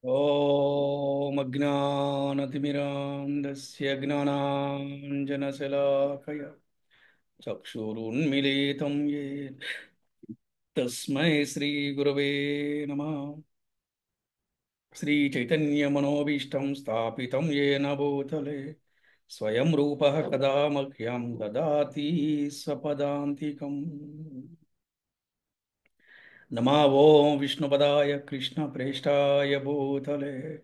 ॐ अज्ञानतिमिरान्धस्य ज्ञानाञ्जनशलाकया चक्षुरुन्मिलितं येन तस्मै श्रीगुरवे नमः। श्रीचैतन्यमनोभीष्टं स्थापितं येन भूतले स्वयं रूपः कदा मह्यं ददाति स्वपदान्तिकम्। नमः ॐ विष्णुपदाय कृष्णप्रेष्ठाय भूतले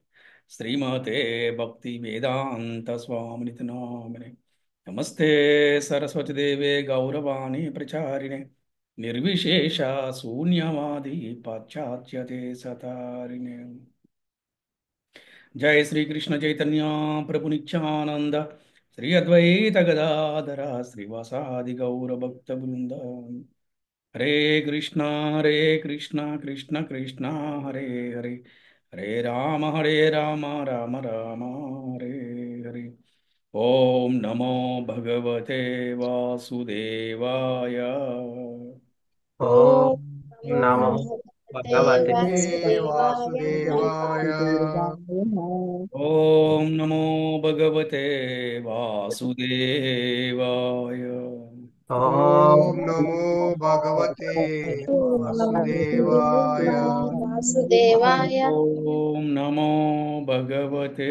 श्रीमते भक्तिवेदान्तस्वामिनिति नामिने। नमस्ते सरस्वतीदेवे गौरवाणी प्रचारिणे निर्विशेष शून्यवादी पाश्चात्यदेशतारिणे। जय श्री कृष्ण चैतन्य प्रभु नित्यानंद श्री अद्वैत गदाधर श्रीवासादि गौर भक्त वृंद। हरे कृष्णा कृष्ण कृष्णा हरे हरे हरे राम राम राम हरे हरे। ओम नमो भगवते वासुदेवाय। ॐ ॐ नमो नमो भगवते भगवते भगवते वासुदेवाय। वासुदेवाय। ओम नमो भगवते वासुदेवाय। ॐ ॐ नमो भगवते वासुदेवाय। वासुदेवाय। ओम नमो भगवते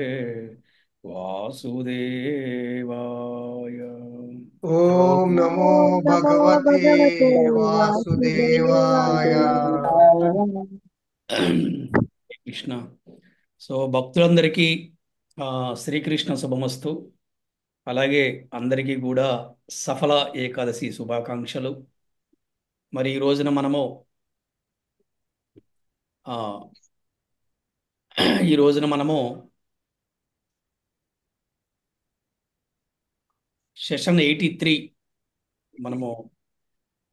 वासुदेवाय। ॐ ॐ नमो ॐ नमो भगवते भगवते वासुदेवाय। वासुदेवाय। కృష్ణ. సో భక్తులందరికీ శ్రీకృష్ణ శుభమస్తు. అలాగే అందరికీ కూడా సఫల ఏకాదశి శుభాకాంక్షలు. మరి ఈ రోజున మనము ఆ, ఈ రోజున మనము సెషన్ 83 మనము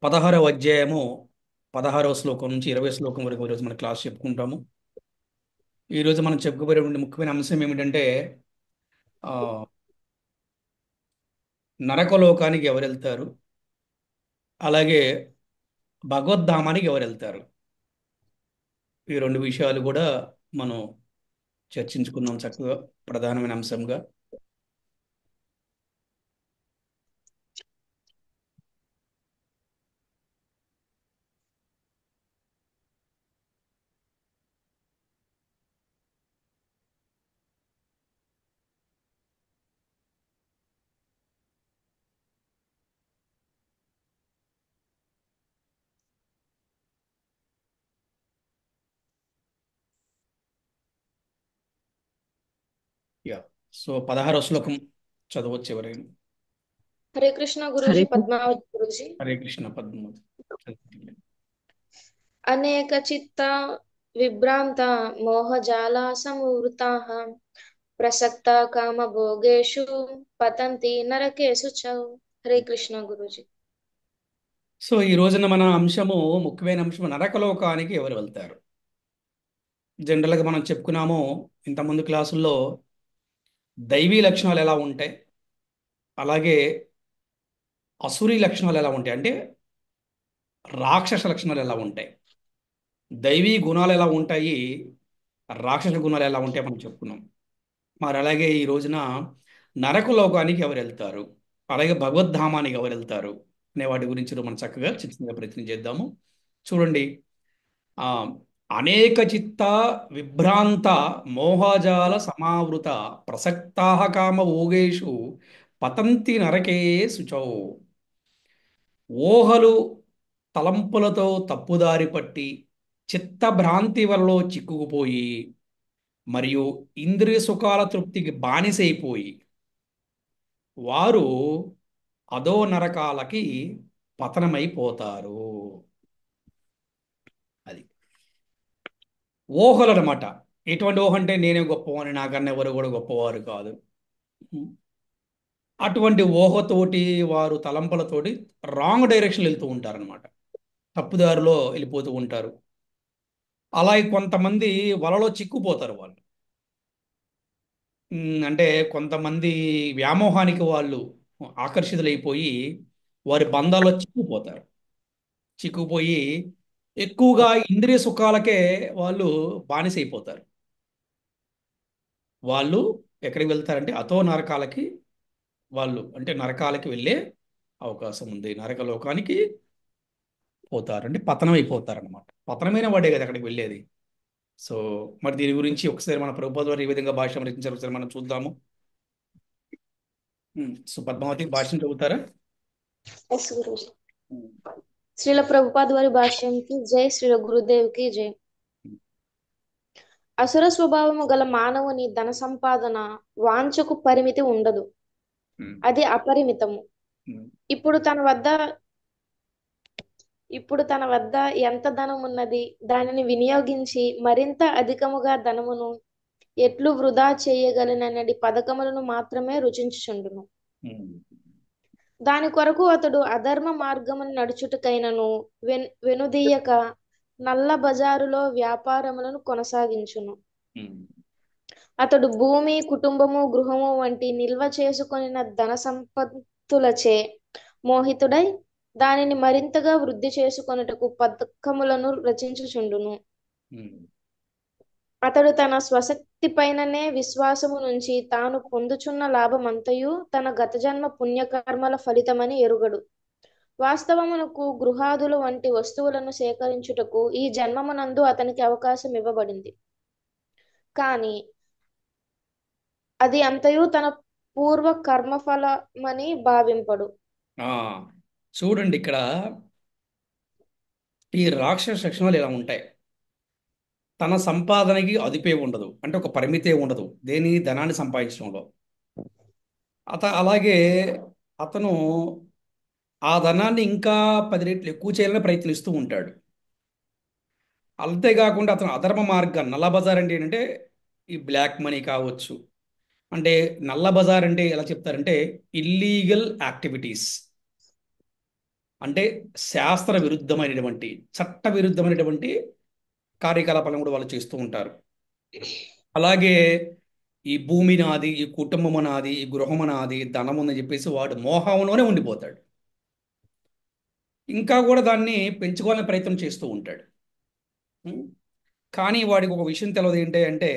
16వ అధ్యాయము 16వ శ్లోకం నుంచి 20వ శ్లోకం వరకు ఈరోజు మన క్లాస్ చెప్పుకుంటాము. ఈరోజు మనం చెప్పుకోబోయే ముఖ్యమైన అంశం ఏమిటంటే ఆ, నరకలోకానికి ఎవరు వెళ్తారు, అలాగే భగవద్ధామానికి ఎవరు వెళ్తారు. ఈ రెండు విషయాలు కూడా మనం చర్చించుకుందాం చక్కగా, ప్రధానమైన అంశంగా. యా. సో 16వ శ్లోకం చదవచ్చు ఎవరైనా. हरे कृष्ण हरे गुरुजी, पद्मावत गुरुजी। హరే కృష్ణ పద్మావతి. अनेक चित्ता विभ्रांता मोहजाला समूर्ताः प्रसक्ता काम भोगेषु पतन्ति नरकेषु च। हरे कृष्ण गुरुजी। సో ఈ రోజున మన అంశము, ముఖ్యమైన అంశము, నరకలోకానికి ఎవరు వెళ్తారు. జనరల్గా మనం చెప్పుకున్నాము ఇంతకుముందు క్లాసుల్లో దైవీ లక్షణాలు ఎలా ఉంటాయి, అలాగే అసురీ లక్షణాలు ఎలా ఉంటాయి, అంటే రాక్షస లక్షణాలు ఎలా ఉంటాయి, దైవీ గుణాలు ఎలా ఉంటాయి, రాక్షస గుణాలు ఎలా ఉంటాయి మనం చెప్పుకున్నాం. మరి అలాగే ఈ రోజున నరకలోకానికి ఎవరు వెళ్తారు, అలాగే భగవద్ధామానికి ఎవరు వెళ్తారు అనే వాటి గురించి మనం చక్కగా చర్చించే ప్రయత్నం చేద్దాము. చూడండి, ఆ అనేక చిత్త విభ్రాంత మోహజాల సమావృత ప్రసక్తాః కామ భోగేషు పతంతి నరకే శుచౌ. ఊహలు తలంపులతో తప్పుదారి పట్టి చిత్తభ్రాంతి వలలో చిక్కుకుపోయి మరియు ఇంద్రియ సుఖాల తృప్తికి బానిసైపోయి వారు అధో నరకాలకి పతనమైపోతారు. అది ఊహలు అనమాట. ఎటువంటి ఊహ అంటే నేనే గొప్పవాడిని, నాకన్నా ఎవరు కూడా గొప్పవారు కాదు. అటువంటి ఊహతోటి వారు తలంపులతోటి రాంగ్ డైరెక్షన్ వెళ్తూ ఉంటారనమాట, తప్పుదారిలో వెళ్ళిపోతూ ఉంటారు. అలాగే కొంతమంది వలలో చిక్కుపోతారు వాళ్ళు. అంటే కొంతమంది వ్యామోహానికి వాళ్ళు ఆకర్షితులైపోయి వారి బంధాల్లో చిక్కుపోతారు. చిక్కుపోయి ఎక్కువగా ఇంద్రియ సుఖాలకే వాళ్ళు బానిసైపోతారు. వాళ్ళు ఎక్కడికి వెళ్తారంటే అతో నరకాలకి, వాళ్ళు అంటే నరకాలకి వెళ్ళే అవకాశం ఉంది. నరక లోకానికి పోతారు, అంటే పతనం అయిపోతారు అనమాట. పతనమైన వాడే కదా అక్కడికి వెళ్ళేది. సో మరి దీని గురించి ఒకసారి మన ప్రభుపాద వారు ఏ విధంగా భాష్యం రచించారు ఒకసారి మనం చూద్దాము. సో పద్మావతి భాష్యం చదువుతారా? ఎస్ గురూజీ. శ్రీల ప్రభుపాద్ వారి భాష్యంకి జై, శ్రీల గురుదేవ్కి జై. అసుర స్వభావము గల మానవుని ధన సంపాదన వాంఛకు పరిమితి ఉండదు, ఉమ్, అది అపరిమితము. ఉమ్, ఇప్పుడు తన వద్ద ఎంత ధనం ఉన్నది, దానిని వినియోగించి మరింత అధికముగా ధనమును ఎట్లు వృధా చేయగలనన్నది పథకములను మాత్రమే రుచించుచుండును. ఉమ్, దాని కొరకు అతడు అధర్మ మార్గమును నడుచుటకైనను వెనుదీయక నల్ల బజారులో వ్యాపారములను కొనసాగించును. ఉమ్, అతడు భూమి, కుటుంబము, గృహము వంటి నిల్వ చేసుకొనిన ధన సంపత్తులచే మోహితుడై దానిని మరింతగా వృద్ధి చేసుకొనుటకు పథకములను రచించుచుండును. ఉమ్, అతడు తన స్వశక్తి పైననే విశ్వాసము నుంచి తాను పొందుచున్న లాభమంతయు తన గత జన్మ పుణ్యకర్మల ఫలితమని ఎరుగడు. వాస్తవమునకు గృహాదులు వంటి వస్తువులను సేకరించుటకు ఈ జన్మమునందు అతనికి అవకాశం ఇవ్వబడింది. కానీ అది అంతయు తన పూర్వ కర్మఫలమని భావింపడు. ఆ, చూడండి ఇక్కడ ఈ రాక్షస లక్షణాలు ఇలా ఉంటాయి. తన సంపాదనకి అదుపే ఉండదు, అంటే ఒక పరిమితే ఉండదు దేని ధనాన్ని సంపాదించడంలో. అలాగే అతను ఆ ధనాన్ని ఇంకా 10 రెట్లు ఎక్కువ చేయాలని ప్రయత్నిస్తూ ఉంటాడు. అంతేకాకుండా అతను అధర్మ మార్గం, నల్ల బజార్ అంటే ఏంటంటే ఈ బ్లాక్ మనీ కావచ్చు. అంటే నల్ల బజార్ అంటే ఎలా చెప్తారంటే ఇల్లీగల్ యాక్టివిటీస్, అంటే శాస్త్ర విరుద్ధమైనటువంటి, చట్ట విరుద్ధమైనటువంటి కార్యకలాపాలను కూడా వాళ్ళు చేస్తూ ఉంటారు. అలాగే ఈ భూమి నాది, ఈ కుటుంబం నాది, ఈ గృహం నాది, ధనం ఉందని చెప్పేసి వాడు మోహంలోనే ఉండిపోతాడు. ఇంకా కూడా దాన్ని పెంచుకోవాలని ప్రయత్నం చేస్తూ ఉంటాడు. ఉం? కానీ వాడికి ఒక విషయం తెలియదు ఏంటి అంటే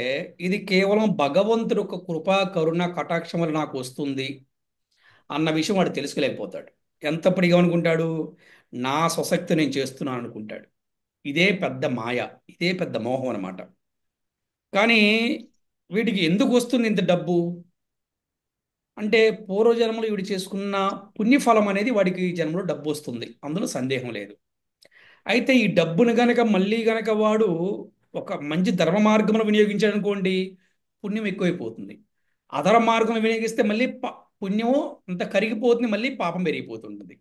ఇది కేవలం భగవంతుడు ఒక కృపా కరుణ కటాక్షం వల్ల నాకు వస్తుంది అన్న విషయం వాడు తెలుసుకోలేకపోతాడు. ఎంతప్పటిగా అనుకుంటాడు, నా స్వశక్తి నేను చేస్తున్నాను అనుకుంటాడు. ఇదే పెద్ద మాయ, ఇదే పెద్ద మోహం అన్నమాట. కానీ వీటికి ఎందుకు వస్తుంది ఇంత డబ్బు అంటే పూర్వజన్మలో వీడు చేసుకున్న పుణ్యఫలం అనేది వాడికి ఈ జన్మలో డబ్బు వస్తుంది, అందులో సందేహం లేదు. అయితే ఈ డబ్బును గనక మళ్ళీ గనక వాడు ఒక మంచి ధర్మ మార్గంలో వినియోగించాడు అనుకోండి, పుణ్యం ఎక్కువైపోతుంది. అధర్మ మార్గంలో వినియోగిస్తే మళ్ళీ పుణ్యము అంత కరిగిపోతుంది, మళ్ళీ పాపం పెరిగిపోతుంటుంది.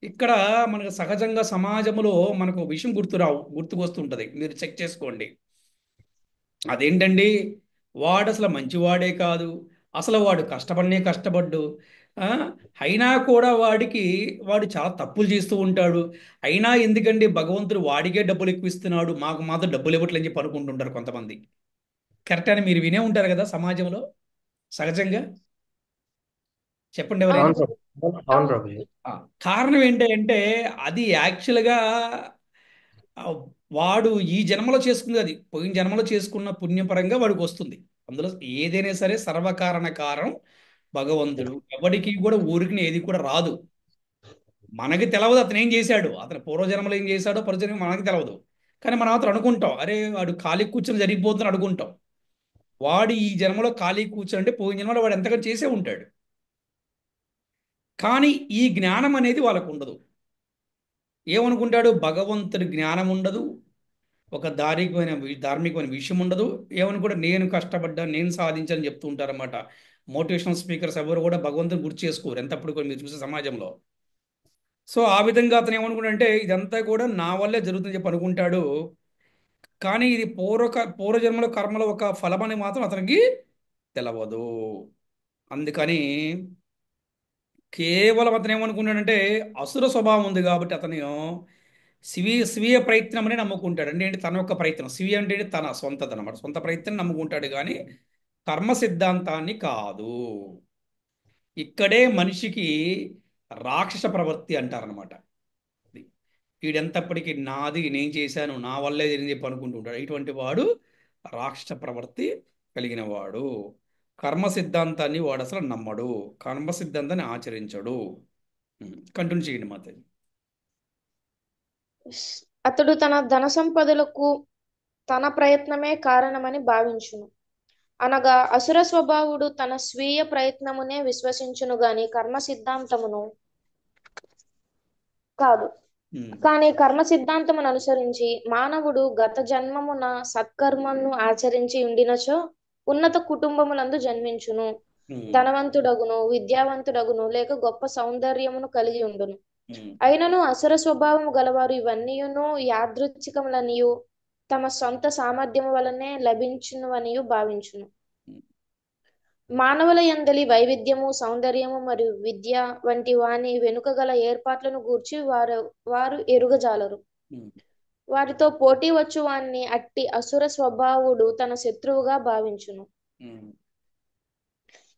ఇక్కడ మనకు సహజంగా సమాజంలో మనకు ఒక విషయం గుర్తుకొస్తుంటుంది, మీరు చెక్ చేసుకోండి. అదేంటండి, వాడు అసలు మంచివాడే కాదు, అసలు వాడు కష్టపడ్డు, ఆ, అయినా కూడా వాడు చాలా తప్పులు చేస్తూ ఉంటాడు. అయినా ఎందుకండి భగవంతుడు వాడికే డబ్బులు ఎక్కువ ఇస్తున్నాడు, మాకు మాత్రం డబ్బులు ఇవ్వట్లేని చెప్పి అనుకుంటుంటారు కొంతమంది. కరెక్ట్ అని మీరు వినే ఉంటారు కదా సమాజంలో సహజంగా. చెప్పండి ఎవరైనా. అవును ప్రభు, అవును ప్రభుజీ. ఆ, కారణం ఏంటంటే అది యాక్చువల్గా ఆ, వాడు ఈ జన్మలో చేసుకుంది, అది పోయిన జన్మలో చేసుకున్న పుణ్యపరంగా వాడికి వస్తుంది. అందులో ఏదైనా సరే సర్వకారణ కారణం భగవంతుడు. ఎవరికి కూడా ఊరికి ఏది కూడా రాదు. మనకి తెలవదు అతను ఏం చేశాడు, అతను పూర్వజన్మలో ఏం చేశాడో పరజన్మ మనకి తెలవదు. కానీ మనం అతను అనుకుంటాం, అరే వాడు ఖాళీ కూర్చొని జరిగిపోతుందని అనుకుంటాం. వాడు ఈ జన్మలో ఖాళీ కూర్చొని అంటే పోయిన జన్మలో వాడు ఎంతగా చేసే ఉంటాడు. కానీ ఈ జ్ఞానం అనేది వాళ్ళకు ఉండదు. ఏమనుకుంటాడు, భగవంతుడి జ్ఞానం ఉండదు, ఒక ధార్మికమైన విషయం ఉండదు. ఏమని కూడా నేను కష్టపడ్డా నేను సాధించాలని చెప్తూ ఉంటారన్నమాట. మోటివేషనల్ స్పీకర్స్ ఎవరు కూడా భగవంతుని గుర్తు చేసుకోరు ఎంతప్పుడు కూడా మీరు చూసే సమాజంలో. సో ఆ విధంగా అతను ఏమనుకుంటాడంటే ఇదంతా కూడా నా వల్లే జరుగుతుందని చెప్పి అనుకుంటాడు. కానీ ఇది పూర్వజన్మలో కర్మలో ఒక ఫలమని మాత్రం అతనికి తెలవదు. అందుకని కేవలం అతను ఏమనుకుంటాడంటే అసుర స్వభావం ఉంది కాబట్టి అతను స్వీయ ప్రయత్నం అని నమ్ముకుంటాడు. అంటే తన యొక్క ప్రయత్నం, స్వీయ అంటే తన సొంతది అనమాట, సొంత ప్రయత్నం నమ్ముకుంటాడు కానీ కర్మ సిద్ధాంతాన్ని కాదు. ఇక్కడే మనిషికి రాక్షస ప్రవృత్తి అంటారనమాట. వీడెంతప్పటికీ నాది నేను చేశాను, నా వల్లే జరిగింది చెప్పి అనుకుంటుంటాడు. ఇటువంటి వాడు రాక్షస ప్రవృత్తి కలిగిన వాడు. కర్మ సిద్ధాంతాన్ని వాడు అసలు నమ్మడు, కర్మ సిద్ధాంతాన్ని ఆచరించడు. కంటిన్యూ చేయండి మాతాజీ. అతడు తన ధన సంపదలకు తన ప్రయత్నమే కారణమని భావించును. అనగా అసుర స్వభావుడు తన స్వీయ ప్రయత్నమునే విశ్వసించును గాని కర్మ సిద్ధాంతమును కాదు. ఉమ్, కానీ కర్మ సిద్ధాంతమును అనుసరించి మానవుడు గత జన్మమున సత్కర్మను ఆచరించి ఉండినచో ఉన్నత కుటుంబములందు జన్మించును, ఉమ్, ధనవంతుడగును, విద్యావంతుడగును, లేక గొప్ప సౌందర్యమును కలిగి ఉండును. ఉమ్, అయినను అసుర స్వభావము గలవారు ఇవన్నీయును యాదృచ్ఛికములనియు తమ సొంత సామర్థ్యము వలనే లభించునువనియు భావించును. ఉమ్, మానవుల యందలి వైవిధ్యము, సౌందర్యము మరియు విద్య వంటి వాని వెనుక గల ఏర్పాట్లను గూర్చి వారు ఎరుగజాలరు. ఉమ్, వారితో పోటీ వచ్చు వాణ్ణి అట్టి అసుర స్వభావుడు తన శత్రువుగా భావించును. ఉమ్,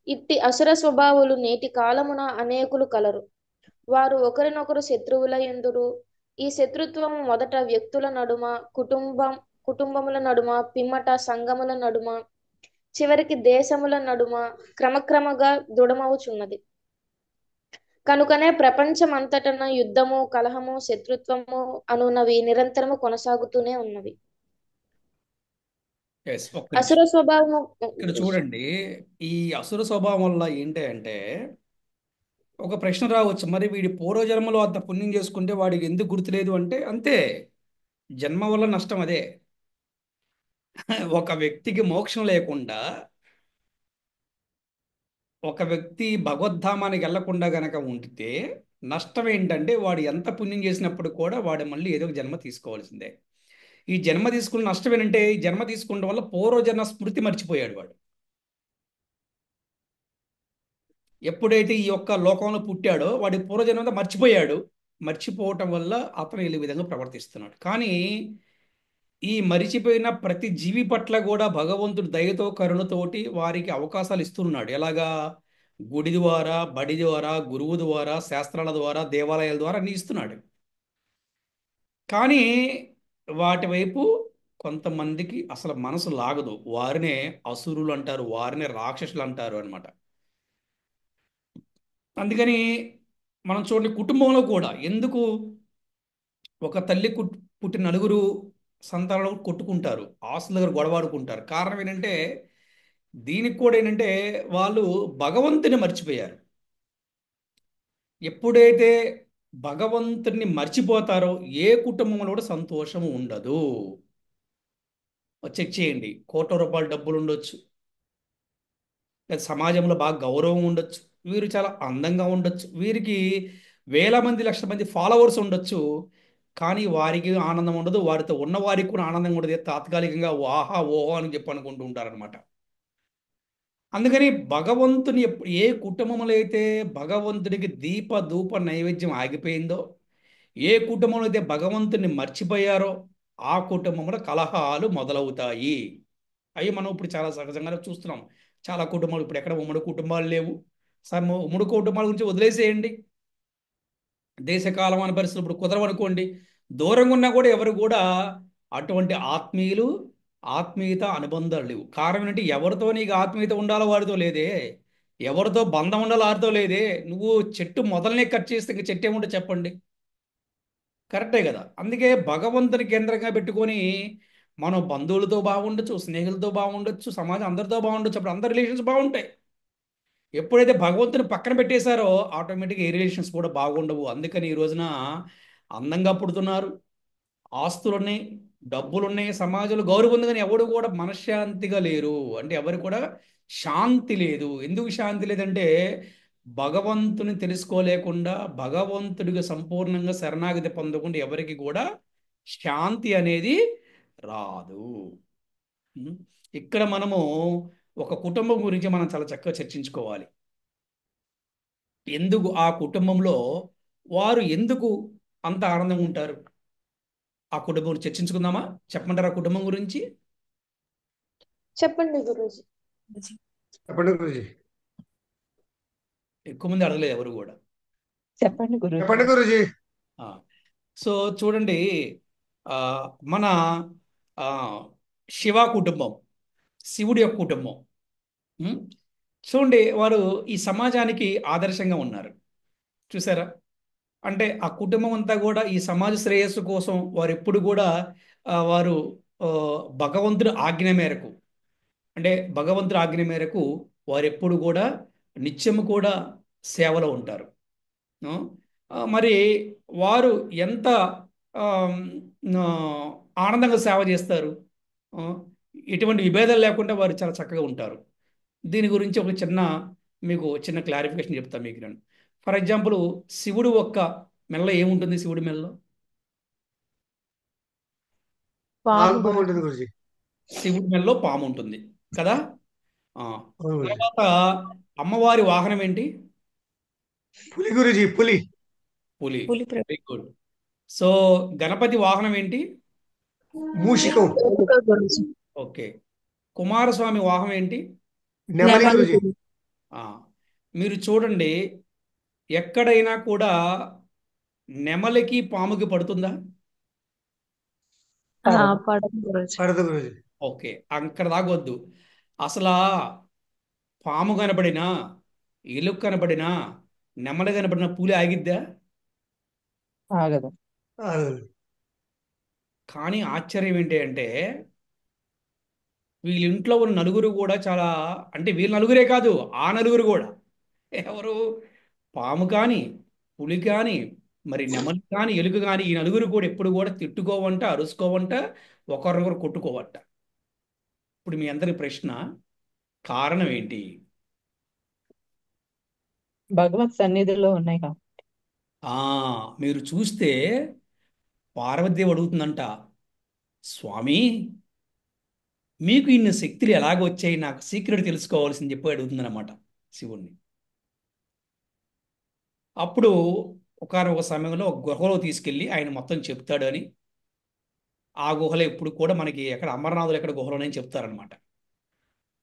ఇట్టి అసుర స్వభావులు నేటి కాలమున అనేకులు కలరు. వారు ఒకరినొకరు శత్రువులయందురు. ఈ శత్రుత్వము మొదట వ్యక్తుల నడుమ, కుటుంబముల నడుమ, పిమ్మట సంఘముల నడుమ, చివరికి దేశముల నడుమ క్రమక్రమగా దృఢమవుచున్నది. కనుకనే ప్రపంచమంతటన యుద్ధము, కలహము, శత్రుత్వము అనునవి నిరంతరము కొనసాగుతూనే ఉన్నవి. yes, ఒక్క నిమిషం. అసుర స్వభావము ఇక్కడ చూడండి, ఈ అసుర స్వభావం వల్ల ఏంటి అంటే ఒక ప్రశ్న రావచ్చు, మరి వీడి పూర్వజన్మలో అంత పుణ్యం చేసుకుంటే వాడికి ఎందుకు గుర్తులేదు అంటే, అంతే, జన్మ వల్ల నష్టం అదే. ఒక వ్యక్తికి మోక్షం లేకుండా, ఒక వ్యక్తి భగవద్ధామానికి వెళ్లకుండా గనక ఉంటే నష్టం ఏంటంటే వాడు ఎంత పుణ్యం చేసినప్పుడు కూడా వాడు మళ్ళీ ఏదో ఒక జన్మ తీసుకోవాల్సిందే. ఈ జన్మ తీసుకున్న నష్టం ఏంటంటే, ఈ జన్మ తీసుకోవడం వల్ల పూర్వజన్మ స్మృతి మర్చిపోయాడు వాడు. ఎప్పుడైతే ఈ యొక్క లోకంలో పుట్టాడో వాడి పూర్వజన్మ అంతా మర్చిపోయాడు. మర్చిపోవటం వల్ల అతను ఈ విధంగా ప్రవర్తిస్తున్నాడు. కానీ ఈ మరిచిపోయిన ప్రతి జీవి పట్ల కూడా భగవంతుడు దయతో కరుణతోటి వారికి అవకాశాలు ఇస్తున్నాడు. ఎలాగా? గుడి ద్వారా, బడి ద్వారా, గురువు ద్వారా, శాస్త్రాల ద్వారా, దేవాలయాల ద్వారా అన్ని ఇస్తున్నాడు. కానీ వాటి వైపు కొంతమందికి అసలు మనసు లాగదు. వారినే అసురులు అంటారు, వారినే రాక్షసులు అంటారు అనమాట. అందుకని మనం చూడండి, కుటుంబంలో కూడా ఎందుకు ఒక తల్లి పుట్టిన నలుగురు సంతానాలు కొట్టుకుంటారు, ఆస్తుల దగ్గర గొడవాడుకుంటారు? కారణం ఏంటంటే, దీనికి కూడా ఏంటంటే వాళ్ళు భగవంతుని మర్చిపోయారు. ఎప్పుడైతే భగవంతుని మర్చిపోతారో ఏ కుటుంబంలో కూడా సంతోషం ఉండదు. చెక్ చేయండి, కోట్ల రూపాయల డబ్బులు ఉండొచ్చు, లేదా సమాజంలో బాగా గౌరవం ఉండొచ్చు, వీరు చాలా అందంగా ఉండొచ్చు, వీరికి వేల మంది, లక్షల మంది ఫాలోవర్స్ ఉండొచ్చు, కానీ వారికి ఆనందం ఉండదు, వారితో ఉన్న వారికి కూడా ఆనందం ఉండదు. తాత్కాలికంగా వాహా ఓహో అని చెప్పి అనుకుంటూ ఉంటారనమాట. అందుకని భగవంతుని ఏ కుటుంబంలో అయితే భగవంతునికి దీప ధూప నైవేద్యం ఆగిపోయిందో, ఏ కుటుంబంలో అయితే భగవంతుని మర్చిపోయారో ఆ కుటుంబంలో కలహాలు మొదలవుతాయి. అవి మనం ఇప్పుడు చాలా సహజంగా చూస్తున్నాం. చాలా కుటుంబాలు ఇప్పుడు ఎక్కడ ఉమ్మడి కుటుంబాలు లేవు. ఉమ్మడి కుటుంబాల గురించి వదిలేసేయండి. దేశకాలం అనే పరిస్థితులు ఇప్పుడు కుదరవనుకోండి. దూరంగా ఉన్నా కూడా ఎవరు కూడా అటువంటి ఆత్మీయత అనుబంధాలు లేవు. కారణం ఏంటంటే, ఎవరితో నీకు ఆత్మీయత ఉండాలో వాడితో లేదే, ఎవరితో బంధం ఉండాలో వారితో లేదే. నువ్వు చెట్టు మొదలనే కట్ చేస్తే ఇంక చెట్టు ఏముంటే చెప్పండి, కరెక్టే కదా? అందుకే భగవంతుని కేంద్రంగా పెట్టుకొని మనం బంధువులతో బాగుండొచ్చు, స్నేహితులతో బాగుండొచ్చు, సమాజం అందరితో బాగుండొచ్చు. అప్పుడు అందరి రిలేషన్స్ బాగుంటాయి. ఎప్పుడైతే భగవంతుని పక్కన పెట్టేశారో ఆటోమేటిక్గా ఏ రిలేషన్స్ కూడా బాగుండవు. అందుకని ఈ రోజున అందంగా పుడుతున్నారు, ఆస్తులున్నాయి, డబ్బులున్నాయి, సమాజంలో గౌరవం ఉంది, కానీ ఎవడు కూడా మనశ్శాంతిగా లేరు. అంటే ఎవరు కూడా శాంతి లేదు. ఎందుకు శాంతి లేదంటే, భగవంతుని తెలుసుకోలేకుండా, భగవంతుడికి సంపూర్ణంగా శరణాగతి పొందకుండా ఎవరికి కూడా శాంతి అనేది రాదు. ఉం? ఇక్కడ మనము ఒక కుటుంబం గురించి మనం చాలా చక్కగా చర్చించుకోవాలి. ఎందుకు ఆ కుటుంబంలో వారు ఎందుకు అంత ఆనందంగా ఉంటారు? ఆ కుటుంబం గురించి చర్చించుకుందామా? చెప్పమంటారా ఆ కుటుంబం గురించి? చెప్పండి గురూజీ. చెప్పండి గురుజీ. ఎక్కువ మంది అడగలేదు ఎవరు కూడా. చెప్పండి గురుజీ. చెప్పండి గురుజీ. ఆ, సో చూడండి, మన ఆ, శివ కుటుంబం, శివుడి యొక్క కుటుంబం. ఉం? చూడండి, వారు ఈ సమాజానికి ఆదర్శంగా ఉన్నారు. చూసారా? అంటే ఆ కుటుంబం అంతా కూడా ఈ సమాజ శ్రేయస్సు కోసం వారు ఎప్పుడు కూడా వారు ఆ, భగవంతుడి ఆజ్ఞ మేరకు, అంటే భగవంతుడి ఆజ్ఞ మేరకు వారు ఎప్పుడు కూడా నిత్యము కూడా సేవలో ఉంటారు. ఆ, మరి వారు ఎంత ఆమ్, ఆ, ఆనందంగా సేవ చేస్తారు. ఆ, ఎటువంటి విభేదాలు లేకుండా వారు చాలా చక్కగా ఉంటారు. దీని గురించి ఒక చిన్న, మీకు చిన్న క్లారిఫికేషన్ చెప్తాను మీకు నేను. ఫర్ ఎగ్జాంపుల్, శివుడు ఒక్క మెడలో ఏముంటుంది? శివుడి మెడలో పాము నాగపాము గురుజీ. ఉంటుంది గురుజీ. శివుడి మెడలో పాము ఉంటుంది కదా. ఆ, అవును గురుజీ. తర్వాత అమ్మవారి వాహనం ఏంటి? పులి గురుజీ, పులి. పులి. పులి ప్ర- వెరీ గుడ్. సో గణపతి వాహనం ఏంటి? మూషికం. ఎలుక గురుజీ. ఓకే. కుమారస్వామి వాహనం ఏంటి? నెమలి నెమలి గురుజీ. గురుజీ. ఆ, మీరు చూడండి, ఎక్కడైనా కూడా నెమలికి పాముకి పడుతుందా? పడదు. పడదు గురూజీ. పడదు గురుజీ. ఓకే, అక్కడ దాగొద్దు. అసలు పాము కనబడినా, ఎలుక కనబడినా, నెమలి కనబడినా పులి ఆగిద్దా? ఆగదు. అది కానీ ఆశ్చర్యం ఏంటి అంటే, వీళ్ళ ఇంట్లో ఉన్న నలుగురు కూడా చాలా, అంటే వీళ్ళ నలుగురే కాదు, ఆ నలుగురు కూడా ఎవరు? పాము కానీ, పులి కానీ, మరి నెమలి కానీ, ఎలుక కానీ, ఈ నలుగురు కూడా ఎప్పుడు కూడా తిట్టుకోవంట, అరుసుకోవంట, ఒకరినొకరు కొట్టుకోవంట. ఇప్పుడు మీ అందరి ప్రశ్న, కారణం ఏంటి? భగవత్ సన్నిధిలో ఉన్నాయి కదా. ఆ మీరు చూస్తే పార్వతీదేవి అడుగుతుందంట, స్వామి, మీకు ఇన్ని శక్తులు ఎలాగ వచ్చాయి, నాకు సీక్రెట్ తెలుసుకోవాల్సింది చెప్పి అడుగుతుందన్నమాట శివుణ్ణి. అప్పుడు ఒకానొక సమయంలో ఒక గుహలో తీసుకెళ్ళి ఆయన మొత్తం చెప్తాడు అని, ఆ గుహలో ఎప్పుడు కూడా మనకి ఎక్కడ అమరనాథులు ఎక్కడ గుహలోనే చెప్తారనమాట.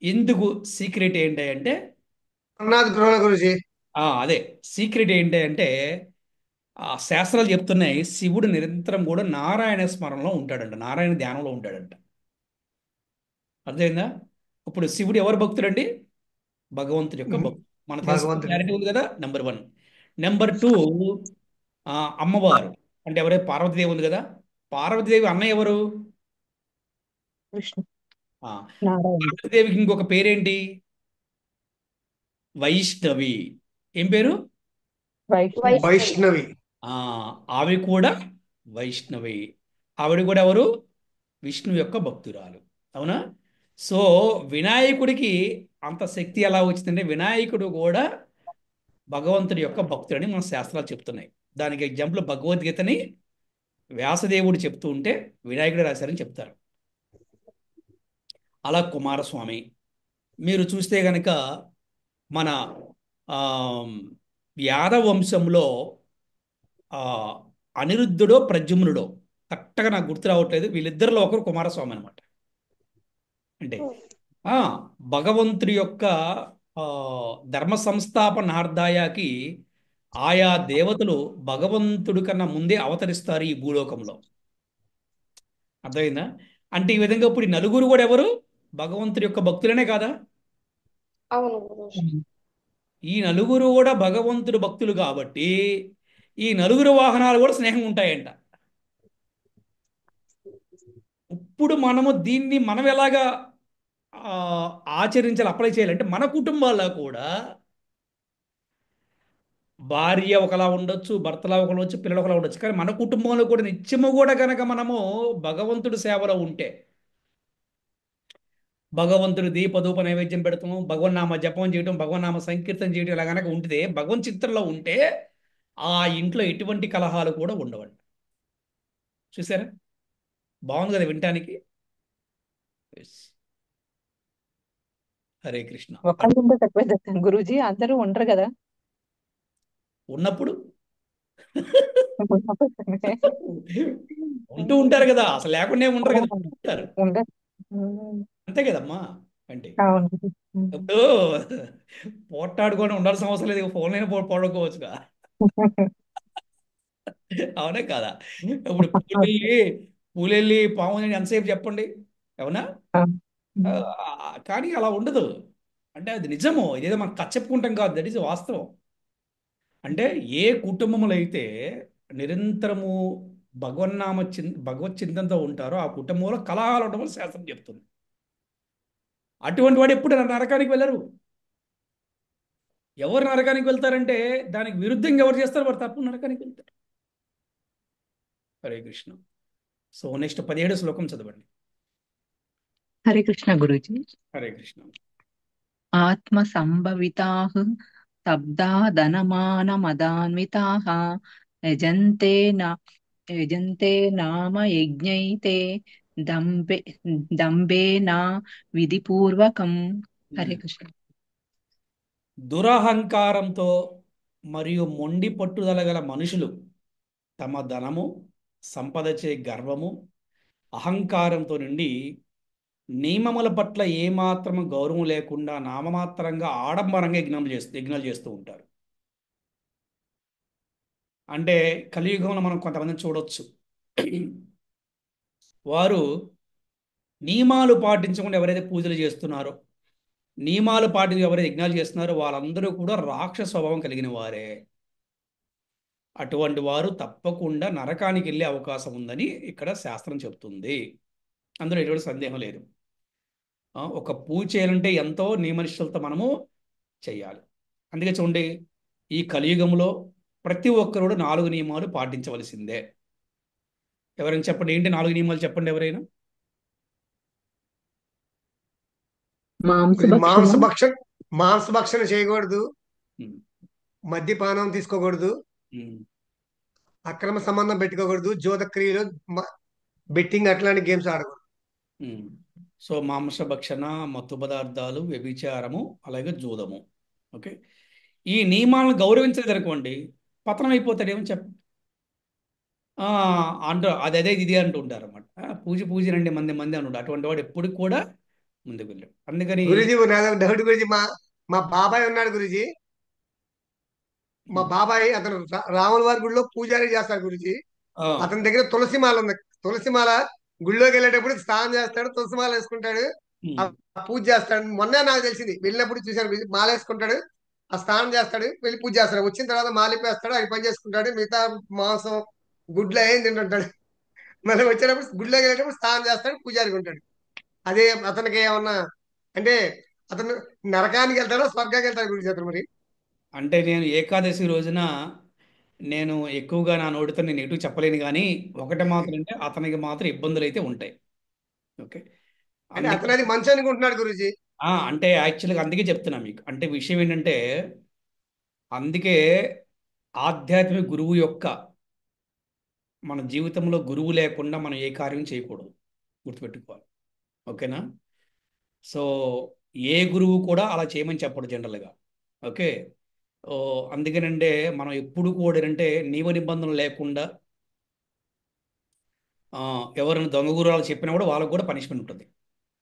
ఎందుకు సీక్రెట్ ఏంటి అంటే, అన్నాథ్ గృహ గురుజీ. అదే సీక్రెట్ ఏంటి అంటే, ఆ శాస్త్రాలు చెప్తున్నాయి, శివుడు నిరంతరం కూడా నారాయణ స్మరణలో ఉంటాడంట, నారాయణ ధ్యానంలో ఉంటాడంట. అర్థమైందా? ఇప్పుడు శివుడు ఎవరు భక్తుడండి? భగవంతుడి యొక్క భక్తుడు. మన తెలుసుకున్న భగవంతుడు. క్లారిటీ ఉంది కదా, నెంబర్ 1. నెంబర్ 2, అమ్మవారు అంటే ఎవరైతే పార్వతీదేవి ఉంది కదా, పార్వతీదేవి అన్నయ్య ఎవరు? విష్ణు ఆ, నారాయణ. పార్వతీదేవికి ఇంకొక పేరేంటి? వైష్ణవి. ఏం పేరు? వైష్ణవి. వైష్ణవి. ఆ, ఆమె కూడా వైష్ణవి. ఆవిడ కూడా ఎవరు? విష్ణు యొక్క భక్తురాలు. అవునా? సో వినాయకుడికి అంత శక్తి ఎలా వచ్చిందంటే, వినాయకుడు కూడా భగవంతుడి యొక్క భక్తుడని మన శాస్త్రాలు చెప్తున్నాయి. దానికి ఎగ్జాంపుల్ భగవద్గీతని వ్యాసదేవుడు చెప్తూ ఉంటే వినాయకుడు రాశారని చెప్తారు. అలా కుమారస్వామి మీరు చూస్తే గనక, మన ఆ, యాదవ వంశంలో ఆ, అనిరుద్ధుడో ప్రద్యుమ్నుడో, కరెక్ట్గా నాకు గుర్తు రావట్లేదు, వీళ్ళిద్దరిలో ఒకరు కుమారస్వామి అనమాట. అంటే ఆ భగవంతుడి యొక్క ఆ, ధర్మ సంస్థాపనార్థాయాకి ఆయా దేవతలు భగవంతుడి కన్నా ముందే అవతరిస్తారు ఈ భూలోకంలో. అర్థమైందా? అంటే ఈ విధంగా ఇప్పుడు ఈ నలుగురు కూడా ఎవరు? భగవంతుడి యొక్క భక్తులనే కాదా? అవును గురూజీ. ఈ నలుగురు కూడా భగవంతుడు భక్తులు కాబట్టి ఈ నలుగురు వాహనాలు కూడా స్నేహం ఉంటాయంట. ఇప్పుడు మనము దీన్ని మనం ఎలాగా ఆ, ఆచరించాలి, అప్లై చేయాలంటే, మన కుటుంబాల్లో కూడా భార్య ఒకలా ఉండొచ్చు, భర్తలా ఒకలా ఉండొచ్చు, పిల్లలు ఒకలా ఉండొచ్చు, కానీ మన కుటుంబంలో కూడా నిత్యము కూడా కనుక మనము భగవంతుడి సేవలో ఉంటే, భగవంతుడి దీపధూప నైవేద్యం పెడతాము, భగవన్నామ జపం చేయడం, భగవన్నామ సంకీర్తన చేయడం, ఇలా కనుక ఉంటే, భగవన్ చిత్రంలో ఉంటే, ఆ ఇంట్లో ఎటువంటి కలహాలు కూడా ఉండవండి. చూసారా? బాగుంది కదా వినటానికి. Yes. హరే కృష్ణ. ఒక్కళ్ళు ఉంటే తక్కువ గురూజీ, అందరూ ఉండరు కదా. ఉన్నప్పుడు ఉంటూ ఉంటారు కదా, అసలు లేకుండా ఉండరు కదా, ఉంటారు. ఉండరు. అంతే కదమ్మా. అంటే అవును. ఇప్పుడు పోట్లాడుకొని ఉండాల్సిన అవసరం లేదు, ఫోన్ అయినా పోడుకోవచ్చుగా. అవునా కదా? ఇప్పుడు పూలెళ్ళి పాము ఎంతసేపు చెప్పండి, అవునా? కానీ అలా ఉండదు. అంటే అది నిజము, ఇదేదో మనం చెప్పుకుంటాం కాదు, దట్ ఈస్ వాస్తవం. అంటే ఏ కుటుంబంలో అయితే నిరంతరము భగవత్ చింతనతో ఉంటారో ఆ కుటుంబంలో కలహాలు ఉండడం వల్ల శాస్త్రం చెప్తుంది. అటువంటి వాడు ఎప్పుడు నరకానికి వెళ్ళరు. ఎవరు నరకానికి వెళ్తారంటే దానికి విరుద్ధంగా ఎవరు చేస్తారు వారు తప్పు నరకానికి వెళ్తారు. హరే కృష్ణ. సో నెక్స్ట్ 17 శ్లోకం చదవండి. హరే కృష్ణ గురూజీ. హరే కృష్ణ. ఆత్మ సంభవితాః స్తబ్దా ధనమానమదాన్వితాః యజంతే నా యజంతే నామ యజ్ఞైతే దంభే దంభేనా విధిపూర్వకం. హరే కృష్ణ. దురహంకారంతో మరియు మొండి పట్టుదల గల మనుషులు తమ ధనము, సంపదచే గర్వము, అహంకారంతో నుండి నియమముల పట్ల ఏమాత్రము గౌరవం లేకుండా నామమాత్రంగా ఆడంబరంగా యజ్ఞాలు చేస్తూ ఉంటారు. అంటే కలియుగంలో మనం కొంతమందిని చూడొచ్చు, వారు నియమాలు పాటించకుండా ఎవరైతే పూజలు చేస్తున్నారో, నియమాలు పాటించి ఎవరైతే యజ్ఞాలు చేస్తున్నారో వాళ్ళందరూ కూడా రాక్షస స్వభావం కలిగిన వారే. అటువంటి వారు తప్పకుండా నరకానికి వెళ్ళే అవకాశం ఉందని ఇక్కడ శాస్త్రం చెప్తుంది. అందులో ఎటువంటి సందేహం లేదు. ఒక పూజ చేయాలంటే ఎంతో నియమనిష్టలతో మనము చేయాలి. అందుకే చూడండి, ఈ కలియుగంలో ప్రతి ఒక్కరు 4 నియమాలు పాటించవలసిందే. ఎవరైనా చెప్పండి, ఏంటి 4 నియమాలు చెప్పండి ఎవరైనా. మాంసభక్షణ మాంసభక్షణ చేయకూడదు, ఉమ్, మద్యపానం తీసుకోకూడదు, ఉమ్, అక్రమ సంబంధం పెట్టుకోకూడదు, జూద క్రియలు, బెట్టింగ్ అట్లాంటి గేమ్స్ ఆడకూడదు. ఉమ్. సో మాంసభక్షణ, మత్తు పదార్థాలు, వ్యభిచారము, అలాగే జూదము. ఓకే, ఈ నియమాలను గౌరవించలేదు అనుకోండి, పతనం అయిపోతాడేమో చెప్పండి. అంటూ అదే ఇది అంటూ ఉంటారు అన్నమాట. పూజ మంది అంటుంటారు. అటువంటి వాడు ఎప్పుడు కూడా ముందుకు వెళ్ళాడు. అందుకని గురుజీ నా డౌట్ గురుజీ, మా బాబాయ్ ఉన్నాడు గురుజీ. మా బాబాయ్ అతను రాముల వారి గుడిలో పూజారి చేస్తాడు గురుజీ. ఆ, అతని దగ్గర తులసిమాల ఉంది. తులసిమాల గుళ్ళోకి వెళ్ళేటప్పుడు స్నానం చేస్తాడు, తులసిమాల వేసుకుంటాడు, ఆ ఉమ్, పూజ చేస్తాడు. మొన్నే నాకు తెలిసింది, వెళ్ళినప్పుడు చూశాను గురూజీ. మాల వేసుకుంటాడు, ఆ స్నానం చేస్తాడు, వెళ్ళి పూజ చేస్తాడు. వచ్చిన తర్వాత మాలిపేస్తాడు, అవి పని చేసుకుంటాడు, మిగతా మాంసం గుడ్లు ఏం తింటుంటాడు. మళ్ళీ వచ్చేటప్పుడు గుడిలోకి వెళ్ళేటప్పుడు స్నానం చేస్తాడు, పూజారికి ఉంటాడు. అదే అతనికి ఏమన్నా అంటే అతను నరకానికి వెళ్తాడో స్వర్గానికి వెళ్తాడు గురించి అతను మరి. అంటే నేను ఏకాదశి రోజున నేను ఎక్కువగా నా నోటితో నేను ఎటు చెప్పలేను, కానీ ఒకటి మాత్రం అంటే అతనికి మాత్రం ఇబ్బందులు అయితే ఉంటాయి. ఓకే, అంటే అందుకే అతను అది మంచి అనుకుంటున్నాడు గురుజీ. అంటే యాక్చువల్గా అందుకే చెప్తున్నా మీకు. అంటే విషయం ఏంటంటే, అందుకే ఆధ్యాత్మిక గురువు యొక్క మన జీవితంలో గురువు లేకుండా మనం ఏ కార్యం చేయకూడదు, గుర్తుపెట్టుకోవాలి. ఓకేనా. సో ఏ గురువు కూడా అలా చేయమని చెప్పడు జనరల్గా. ఓకే. ఓ, అందుకనంటే మనం ఎప్పుడు కూడా ఏంటంటే నియమ నిబంధనలు లేకుండా ఎవరైనా దొంగ గురువులు చెప్పినా కూడా వాళ్ళకు కూడా పనిష్మెంట్ ఉంటుంది.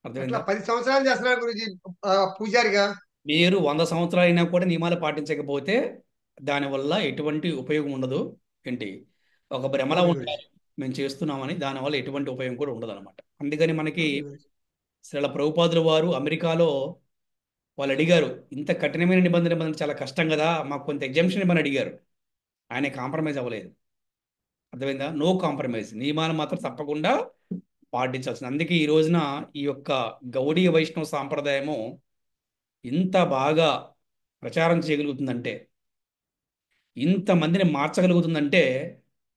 అట్లా అర్థమైందా. 10 సంవత్సరాలు చేస్తున్నాడు గురుజీ పూజారిగా. మీరు 100 సంవత్సరాలు అయినా కూడా నియమాలు పాటించకపోతే దానివల్ల ఎటువంటి ఉపయోగం ఉండదు. ఏంటి, ఒక భ్రమలో ఓకే గురుజీ. ఉంటారు మేము చేస్తున్నామని, దానివల్ల ఎటువంటి ఉపయోగం కూడా ఉండదు అనమాట. అందుకని మనకి ఓకే గురుజీ. శ్రీల ప్రభుపాదుల వారు అమెరికాలో వాళ్ళు అడిగారు, ఇంత కఠినమైన నిబంధన చాలా కష్టం కదా, మాకు కొంత ఎగ్జామ్షన్ ఇవ్వమని అడిగారు. ఆయన కాంప్రమైజ్ అవ్వలేదు. అర్థమైందా. నో కాంప్రమైజ్, నియమాలు మాత్రం తప్పకుండా పాటించాల్సింది. అందుకే ఈ రోజున ఈ యొక్క గౌడీయ వైష్ణవ సాంప్రదాయము ఇంత బాగా ప్రచారం చేయగలుగుతుందంటే, ఇంతమందిని మార్చగలుగుతుందంటే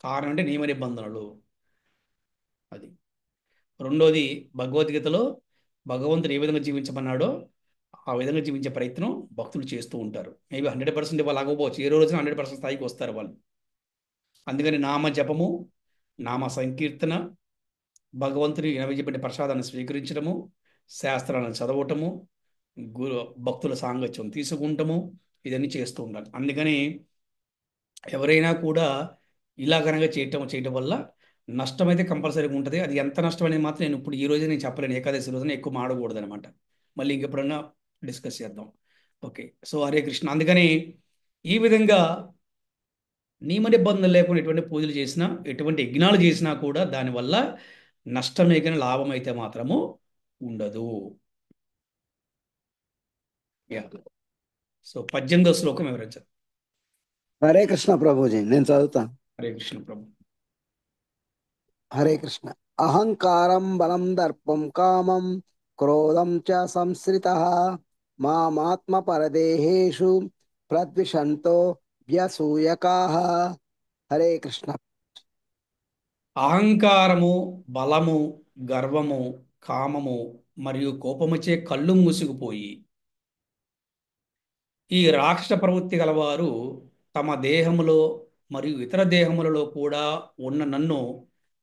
కారణం అంటే నియమ నిబంధనలు. అది రెండోది, భగవద్గీతలో భగవంతుడు ఏ విధంగా జీవించమన్నాడో ఆ విధంగా జీవించే ప్రయత్నం భక్తులు చేస్తూ ఉంటారు. మేబీ 100% వాళ్ళు ఆగకపోవచ్చు, ఏ రోజున 100% స్థాయికి వస్తారు వాళ్ళు. అందుకని నామ జపము, నామ సంకీర్తన, భగవంతుని నైవేద్యమైన ప్రసాదాన్ని స్వీకరించడము, శాస్త్రాలను చదవటము, గురు భక్తుల సాంగత్యం తీసుకుంటాము, ఇదన్నీ చేస్తూ ఉండాలి. అందుకని ఎవరైనా కూడా ఇలా కనుక చేయటం వల్ల నష్టం అయితే కంపల్సరీగా ఉంటుంది. అది ఎంత నష్టం అనేది మాత్రం నేను ఇప్పుడు ఈ రోజు నేను చెప్పలేను. ఏకాదశి రోజున ఎక్కువ మాడకూడదు అనమాట. మళ్ళీ ఇంకెప్పుడన్నా డిస్కస్ చేద్దాం. ఓకే. సో హరే కృష్ణ. అందుకని ఈ విధంగా నియమ నిబంధనలు లేకుండా ఎటువంటి పూజలు చేసినా, ఎటువంటి యజ్ఞాలు చేసినా కూడా దానివల్ల నష్టమే కానీ లాభం అయితే మాత్రము ఉండదు. యా. సో 18వ శ్లోకం వివరించారు. హరే కృష్ణ ప్రభుజీ, నేను చదువుతాను. హరే కృష్ణ ప్రభు. హరే కృష్ణ. అహంకారం బలం దర్పం కామం క్రోధం చ సంశ్రితః మామాత్మ పరదేహేషు ప్రద్విషంతో వ్యసూయకాః. హరే కృష్ణ. అహంకారము, బలము, గర్వము, కామము మరియు కోపముచే కళ్ళు మూసుకుపోయి ఈ రాక్షస ప్రవృత్తి గలవారు తమ దేహములో మరియు ఇతర దేహములలో కూడా ఉన్న నన్ను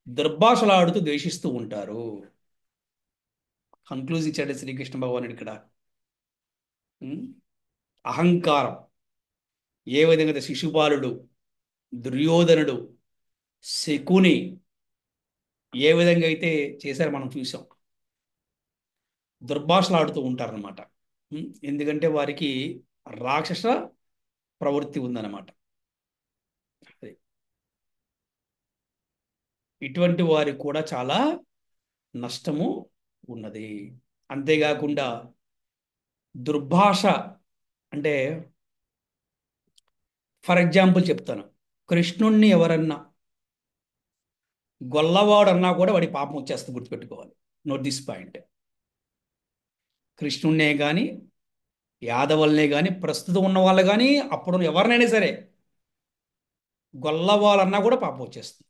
దుర్భాషలాడుతూ ద్వేషిస్తూ ఉంటారు. కన్క్లూజ్ ఇచ్చాడు శ్రీకృష్ణ భగవానుడు ఇక్కడ. ఉం? అహంకారం ఏ విధంగా అయితే శిశుపాలుడు, దుర్యోధనుడు, శకుని ఏ విధంగా అయితే చేశారో మనం చూసాం. దుర్భాషలాడుతూ ఉంటారనమాట. ఎందుకంటే వారికి రాక్షస ప్రవృత్తి ఉందన్నమాట. అది. ఇటువంటి వారికి కూడా చాలా నష్టము ఉన్నది. అంతేకాకుండా దుర్భాష అంటే ఫర్ ఎగ్జాంపుల్ చెప్తాను. కృష్ణుణ్ణి ఎవరన్నా గొల్లవాడు అన్నా కూడా వాడి పాపం వచ్చేస్తుంది, గుర్తుపెట్టుకోవాలి. Note this point. కృష్ణుణ్ణే కానీ యాదవుల్నే కానీ ప్రస్తుతం ఉన్న వాళ్ళు కానీ అప్పుడు ఎవరినైనా సరే గొల్లవాళ్ళన్నా కూడా పాపం వచ్చేస్తుంది.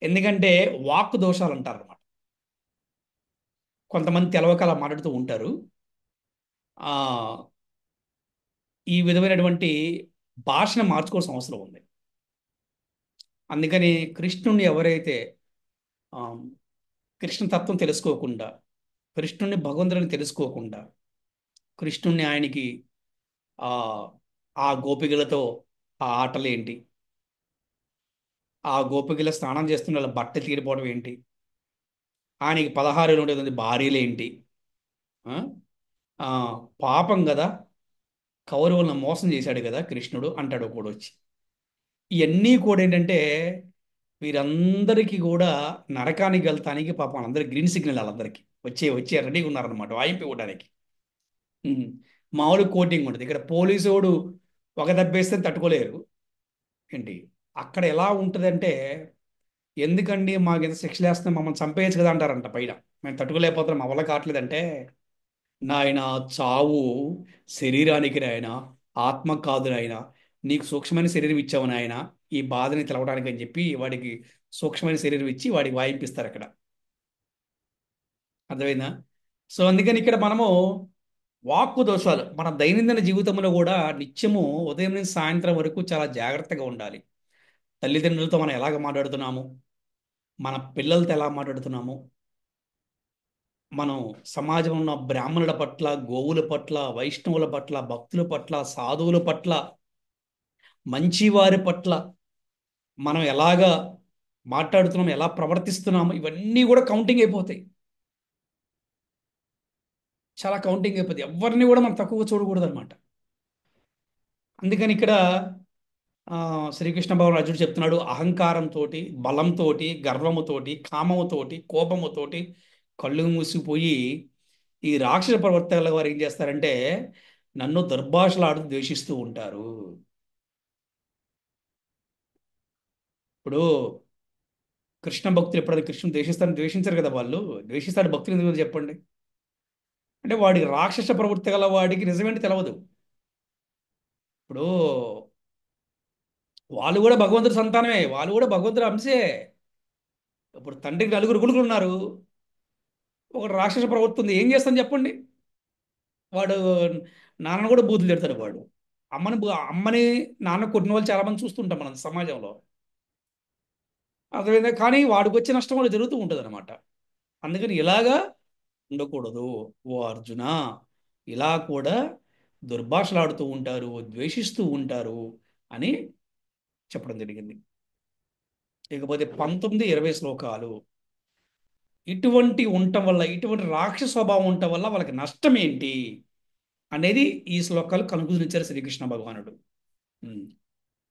ఎందుకంటే వాక్ దోషాలు అంటారు అనమాట. కొంతమంది తెలవక అలా మాట్లాడుతూ ఉంటారు. ఆ ఈ విధమైనటువంటి భాషను మార్చుకోవాల్సిన అవసరం ఉంది. అందుకని కృష్ణుణ్ణి ఎవరైతే ఆ, కృష్ణతత్వం తెలుసుకోకుండా, కృష్ణుణ్ణి భగవంతుడిని తెలుసుకోకుండా, కృష్ణుణ్ణి ఆయనకి ఆ ఆ గోపికలతో ఆ ఆటలేంటి, ఆ గోపికల స్నానం చేస్తున్న వాళ్ళ బట్ట తీరిపోవడం ఏంటి, ఆయనకి 16 ఉండేది భార్యలేంటి, ఆ? ఆ, పాపం కదా, కౌరవులను మోసం చేశాడు కదా కృష్ణుడు అంటాడు కూడా వచ్చి. ఇవన్నీ కూడా ఏంటంటే వీరందరికీ కూడా నరకానికి వెళ్తానికి పాపం అందరి గ్రీన్ సిగ్నల్ వాళ్ళందరికీ వచ్చే రెడీగా ఉన్నారనమాట వాయింపు ఇవ్వడానికి. మామూలు కోటింగ్ ఉంటుంది. ఇక్కడ పోలీసోడు ఒక దెబ్బేస్తే తట్టుకోలేరు ఏంటి. అక్కడ ఎలా ఉంటుందంటే, ఎందుకండి మాకు ఎంత శిక్షలు వేస్తే మమ్మల్ని చంపేయచ్చు కదా అంటారంట పైన. మేము తట్టుకోలేకపోతున్నాం, మా వల్ల కావట్లేదంటే, నాయన చావు శరీరానికి నాయన, ఆత్మ కాదు నాయన, నీకు సూక్ష్మమైన శరీరం ఇచ్చావు నాయన ఈ బాధని తెలవడానికి అని చెప్పి వాడికి సూక్ష్మమైన శరీరం ఇచ్చి వాడికి వాయింపిస్తారు అక్కడ. అర్థమైందా? సో అందుకని ఇక్కడ మనము వాక్కు దోషాలు మన దైనందిన జీవితంలో కూడా నిత్యము ఉదయం నుంచి సాయంత్రం వరకు చాలా జాగ్రత్తగా ఉండాలి. తల్లిదండ్రులతో మనం ఎలాగ మాట్లాడుతున్నాము, మన పిల్లలతో ఎలా మాట్లాడుతున్నాము, మనం సమాజంలో ఉన్న బ్రాహ్మణుల పట్ల, గోవుల పట్ల, వైష్ణవుల పట్ల, భక్తుల పట్ల, సాధువుల పట్ల, మంచివారి పట్ల మనం ఎలాగా మాట్లాడుతున్నాము, ఎలా ప్రవర్తిస్తున్నాము, ఇవన్నీ కూడా కౌంటింగ్ అయిపోతాయి. చాలా కౌంటింగ్ అయిపోతాయి. ఎవరిని కూడా మనం తక్కువ చూడకూడదు అనమాట. అందుకని ఇక్కడ శ్రీకృష్ణ భగవాన్ అర్జునుడు చెప్తున్నాడు, అహంకారంతో, బలంతో, గర్వముతోటి, కామముతోటి, కోపముతోటి కళ్ళు మూసిపోయి ఈ రాక్షస ప్రవర్తనల వారు ఏం చేస్తారంటే నన్ను దుర్భాషలాడుతూ ద్వేషిస్తూ ఉంటారు. ఇప్పుడు కృష్ణ భక్తులు ఎప్పుడైనా కృష్ణుని ద్వేషించారు కదా, వాళ్ళు ద్వేషిస్తాడు భక్తులు ఎందుకు చెప్పండి. అంటే వాడికి రాక్షస ప్రవృత్తి గల వాడికి నిజమేంటి తెలియదు. ఇప్పుడు వాళ్ళు కూడా భగవంతుడి సంతానమే, వాళ్ళు కూడా భగవంతుడి అంశే. ఇప్పుడు తండ్రికి 4 కొడుకులు ఉన్నారు, ఒక రాక్షస ప్రవృత్తి ఉంది, ఏం చేస్తాను చెప్పండి. వాడు నాన్నను కూడా బూతులు తిడతాడు. వాడు అమ్మని నాన్న కొట్టిన వాళ్ళు చాలా మంది చూస్తుంటాం మనం సమాజంలో. అర్థమైందా? కానీ వాడికి వచ్చే నష్టం కూడా జరుగుతూ ఉంటుంది అనమాట. అందుకని ఇలాగా ఉండకూడదు ఓ అర్జున. ఇలా కూడా దుర్భాషలాడుతూ ఉంటారు, ద్వేషిస్తూ ఉంటారు అని చెప్పడం జరిగింది. ఇకపోతే 19, 20 శ్లోకాలు. ఇటువంటి ఉండటం వల్ల, ఇటువంటి రాక్షస స్వభావం ఉండటం వల్ల వాళ్ళకి నష్టం ఏంటి అనేది ఈ శ్లోకాలు కనుగొనిచ్చారు శ్రీకృష్ణ భగవానుడు.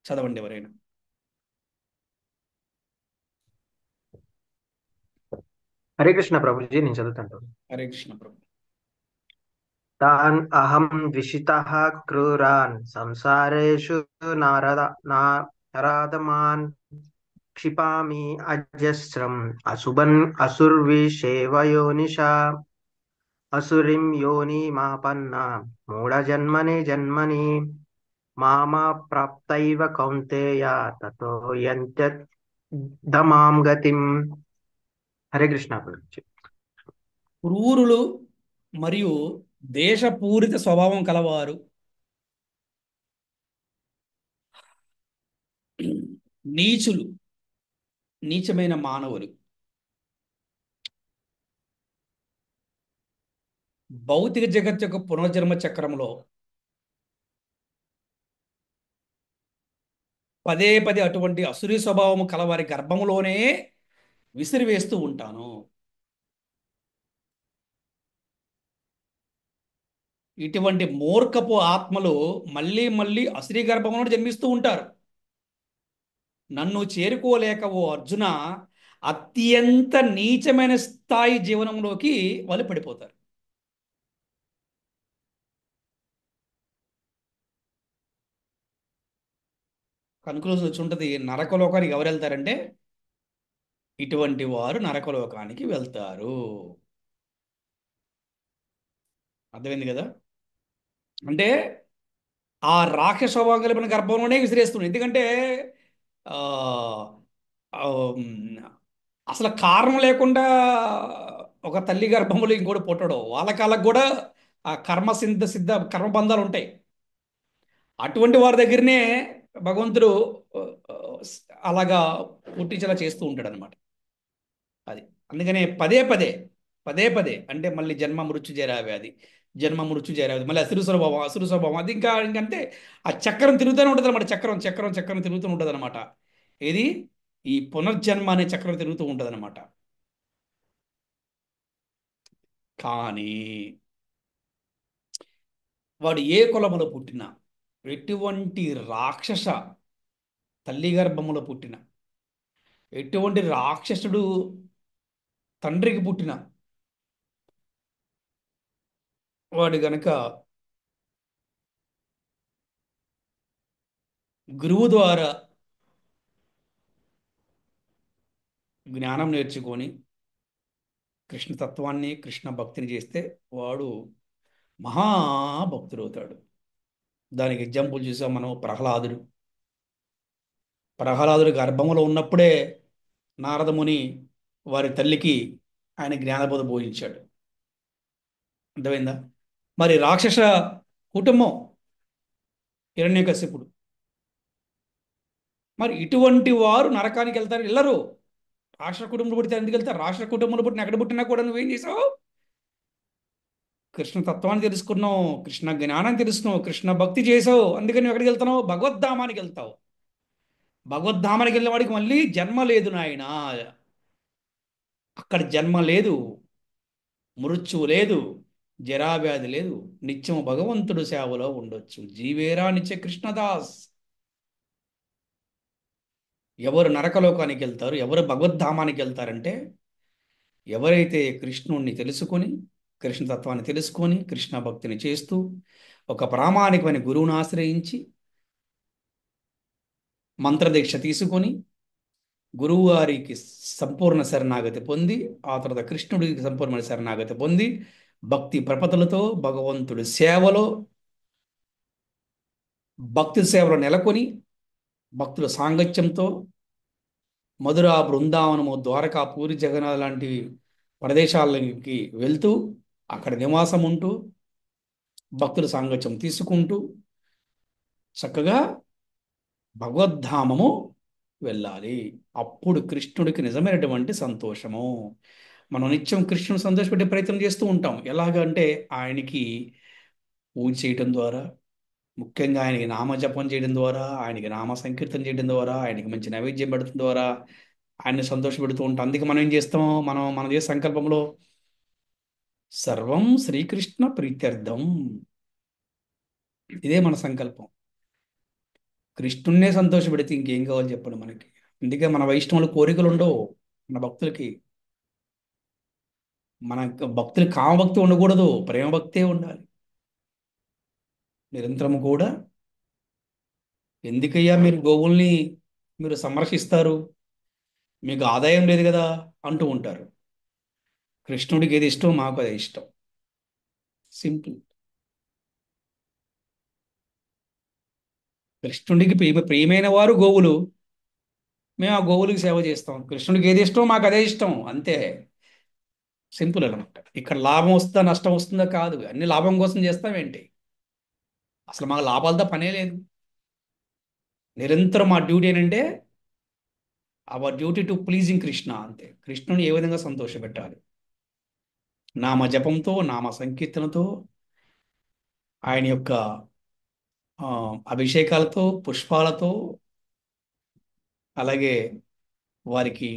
చదవండి ఎవరైనా. హరే కృష్ణ ప్రభుజీ, నేను చదువుతాను. హరే కృష్ణ ప్రభు. तान् अहं द्विषितः क्रूरान् संसारेषु नारद नारादमान् क्षिपामि अजस्रम् अशुभन् असुर्विषेव योनिषा असुरीं योनिमापन्ना मूढजन्मनि जन्मनि मामाप्राप्तैव कौन्तेय ततो यन्त्यधमां गतिम्. హరే కృష్ణ గురించి. క్రూరులు మరియు దేశపూరిత స్వభావం కలవారు, నీచులు, నీచమైన మానవులు, భౌతిక జగత్ యొక్క పునర్జన్మ చక్రంలో పదే పదే అటువంటి అసురీ స్వభావం కలవారి గర్భములోనే విసిరివేస్తూ ఉంటాను. ఇటువంటి మూర్ఖపు ఆత్మలు మళ్ళీ మళ్ళీ అసురీ గర్భంలో జన్మిస్తూ ఉంటారు. నన్ను చేరుకోలేక ఓ అర్జున అత్యంత నీచమైన స్థాయి జీవనంలోకి వాళ్ళు పడిపోతారు. కన్క్లూజన్ వచ్చి ఉంటుంది, నరకలోకానికి ఎవరు వెళ్తారంటే ఇటువంటి వారు నరకలోకానికి వెళ్తారు. అర్థమైంది కదా? అంటే ఆ రాక్షస స్వభావం కలిపిన గర్భంలోనే విసిరేస్తుంది. ఎందుకంటే ఆ, ఆ, అసలు కారణం లేకుండా ఒక తల్లి గర్భంలో ఇంకోటి పుట్టడం, వాళ్ళకి కూడా ఆ కర్మ సిద్ధ కర్మబంధాలు ఉంటాయి. అటువంటి వారి దగ్గరనే భగవంతుడు ఆ, ఆ, అలాగా పుట్టించేలా చేస్తూ ఉంటాడు అనమాట. అది అందుకనే పదే పదే పదే పదే అంటే మళ్ళీ జన్మ మృత్యు జరావ్యాధి, జన్మ మృత్యు జరావ్యాధి, మళ్ళీ అసురు స్వభావం, అది ఇంకంటే ఆ చక్రం తిరుగుతూనే ఉంటుంది అనమాట. చక్రం చక్రం చక్రం తిరుగుతూ ఉంటుంది అనమాట. ఏది ఈ పునర్జన్మ అనే చక్రం తిరుగుతూ ఉంటుంది అనమాట. కానీ వాడు ఏ కులములో పుట్టినా, ఎటువంటి రాక్షస తల్లి గర్భములో పుట్టిన, ఎటువంటి రాక్షసుడు తండ్రికి పుట్టిన వాడు గనక గురువు ద్వారా జ్ఞానం నేర్చుకొని కృష్ణతత్వాన్ని, కృష్ణ భక్తిని చేస్తే వాడు మహాభక్తుడు అవుతాడు. దానికి ఎగ్జాంపుల్ చూసాం మనం. ప్రహ్లాదుడు గర్భంలో ఉన్నప్పుడే నారదముని వారి తల్లికి ఆయన జ్ఞానబోధ బోధించాడు. అర్థమైందా? మరి రాక్షస కుటుంబం హిరణ్యకశిపుడు, మరి ఇటువంటి వారు నరకానికి వెళ్తారు, వెళ్ళరు. రాష్ట్ర కుటుంబంలో పుడితే ఎందుకు వెళ్తారు? రాష్ట్ర కుటుంబంలో పుట్టిన ఎక్కడ పుట్టినా కూడా నువ్వేం చేసావు? కృష్ణ తత్వాన్ని తెలుసుకున్నావు, కృష్ణ జ్ఞానం తెలుసుకున్నావు, కృష్ణ భక్తి చేసావు. అందుకని నువ్వు ఎక్కడికి వెళ్తున్నావు? భగవద్ధామానికి వెళ్తావు. భగవద్ధామానికి వెళ్ళిన వాడికి మళ్ళీ జన్మ లేదు నాయన. అక్కడ జన్మ లేదు, మృత్యువు లేదు, జరావ్యాధి లేదు, నిత్యం భగవంతుడు సేవలో ఉండొచ్చు. జీవేరా నిత్య కృష్ణదాస్. ఎవరు నరకలోకానికి వెళ్తారు, ఎవరు భగవద్ధామానికి వెళ్తారంటే ఎవరైతే కృష్ణుణ్ణి తెలుసుకొని, కృష్ణతత్వాన్ని తెలుసుకొని, కృష్ణ భక్తిని చేస్తూ ఒక ప్రామాణికమైన గురువుని ఆశ్రయించి మంత్రదీక్ష తీసుకొని గురువు గారికి సంపూర్ణ శరణాగతి పొంది, ఆ తర్వాత కృష్ణుడికి సంపూర్ణ శరణాగతి పొంది భక్తి ప్రపతులతో భగవంతుడి సేవలో, భక్తి సేవలో నెలకొని భక్తుల సాంగత్యంతో మధుర, బృందావనము, ద్వారకా, పూరి జగన్నాథ్ లాంటి ప్రదేశాలకి వెళ్తూ అక్కడ నివాసం ఉంటూ భక్తుల సాంగత్యం తీసుకుంటూ చక్కగా భగవద్ధామము వెళ్ళాలి. అప్పుడు కృష్ణుడికి నిజమైనటువంటి సంతోషము. మనం నిత్యం కృష్ణుని సంతోషపెట్టే ప్రయత్నం చేస్తూ ఉంటాం. ఎలాగంటే ఆయనకి పూజ చేయటం ద్వారా, ముఖ్యంగా ఆయనకి నామజపం చేయడం ద్వారా, ఆయనకి నామ సంకీర్తన చేయడం ద్వారా, ఆయనకి మంచి నైవేద్యం పెడటం ద్వారా ఆయన్ని సంతోషపెడుతూ ఉంటాం. అందుకే మనం ఏం చేస్తాం? మనం చేసే సంకల్పంలో సర్వం శ్రీకృష్ణ ప్రీత్యర్థం, ఇదే మన సంకల్పం. కృష్ణున్నే సంతోషపెడితే ఇంకేం కావాలి చెప్పండి మనకి. అందుకే మన వైష్ణవులు కోరికలు ఉండవు. మన భక్తులకి, మన భక్తులు కామభక్తి ఉండకూడదు, ప్రేమ భక్తే ఉండాలి. నిరంతరము కూడా ఎందుకయ్యా మీరు గోవుల్ని మీరు సంరక్షిస్తారు, మీకు ఆదాయం లేదు కదా అంటూ ఉంటారు. కృష్ణుడికి ఏది ఇష్టం మాకు అదే ఇష్టం. సింపుల్. కృష్ణుడికి ప్రియమైన వారు గోవులు, మేము ఆ గోవులకి సేవ చేస్తాం. కృష్ణుడికి ఏది ఇష్టం మాకు అదే ఇష్టం, అంతే. సింపుల్ అనమాట. ఇక్కడ లాభం వస్తుందా నష్టం వస్తుందా కాదు, అన్ని లాభం కోసం చేస్తామేంటి? అసలు మాకు లాభాలతో పనే లేదు. నిరంతరం మా డ్యూటీ ఏంటంటే our duty to pleasing Krishna, అంతే. కృష్ణుని ఏ విధంగా సంతోషపెట్టాలి, నామ జపంతో, నామ సంకీర్తనతో, ఆయన యొక్క అభిషేకాలతో, పుష్పాలతో, అలాగే వారికి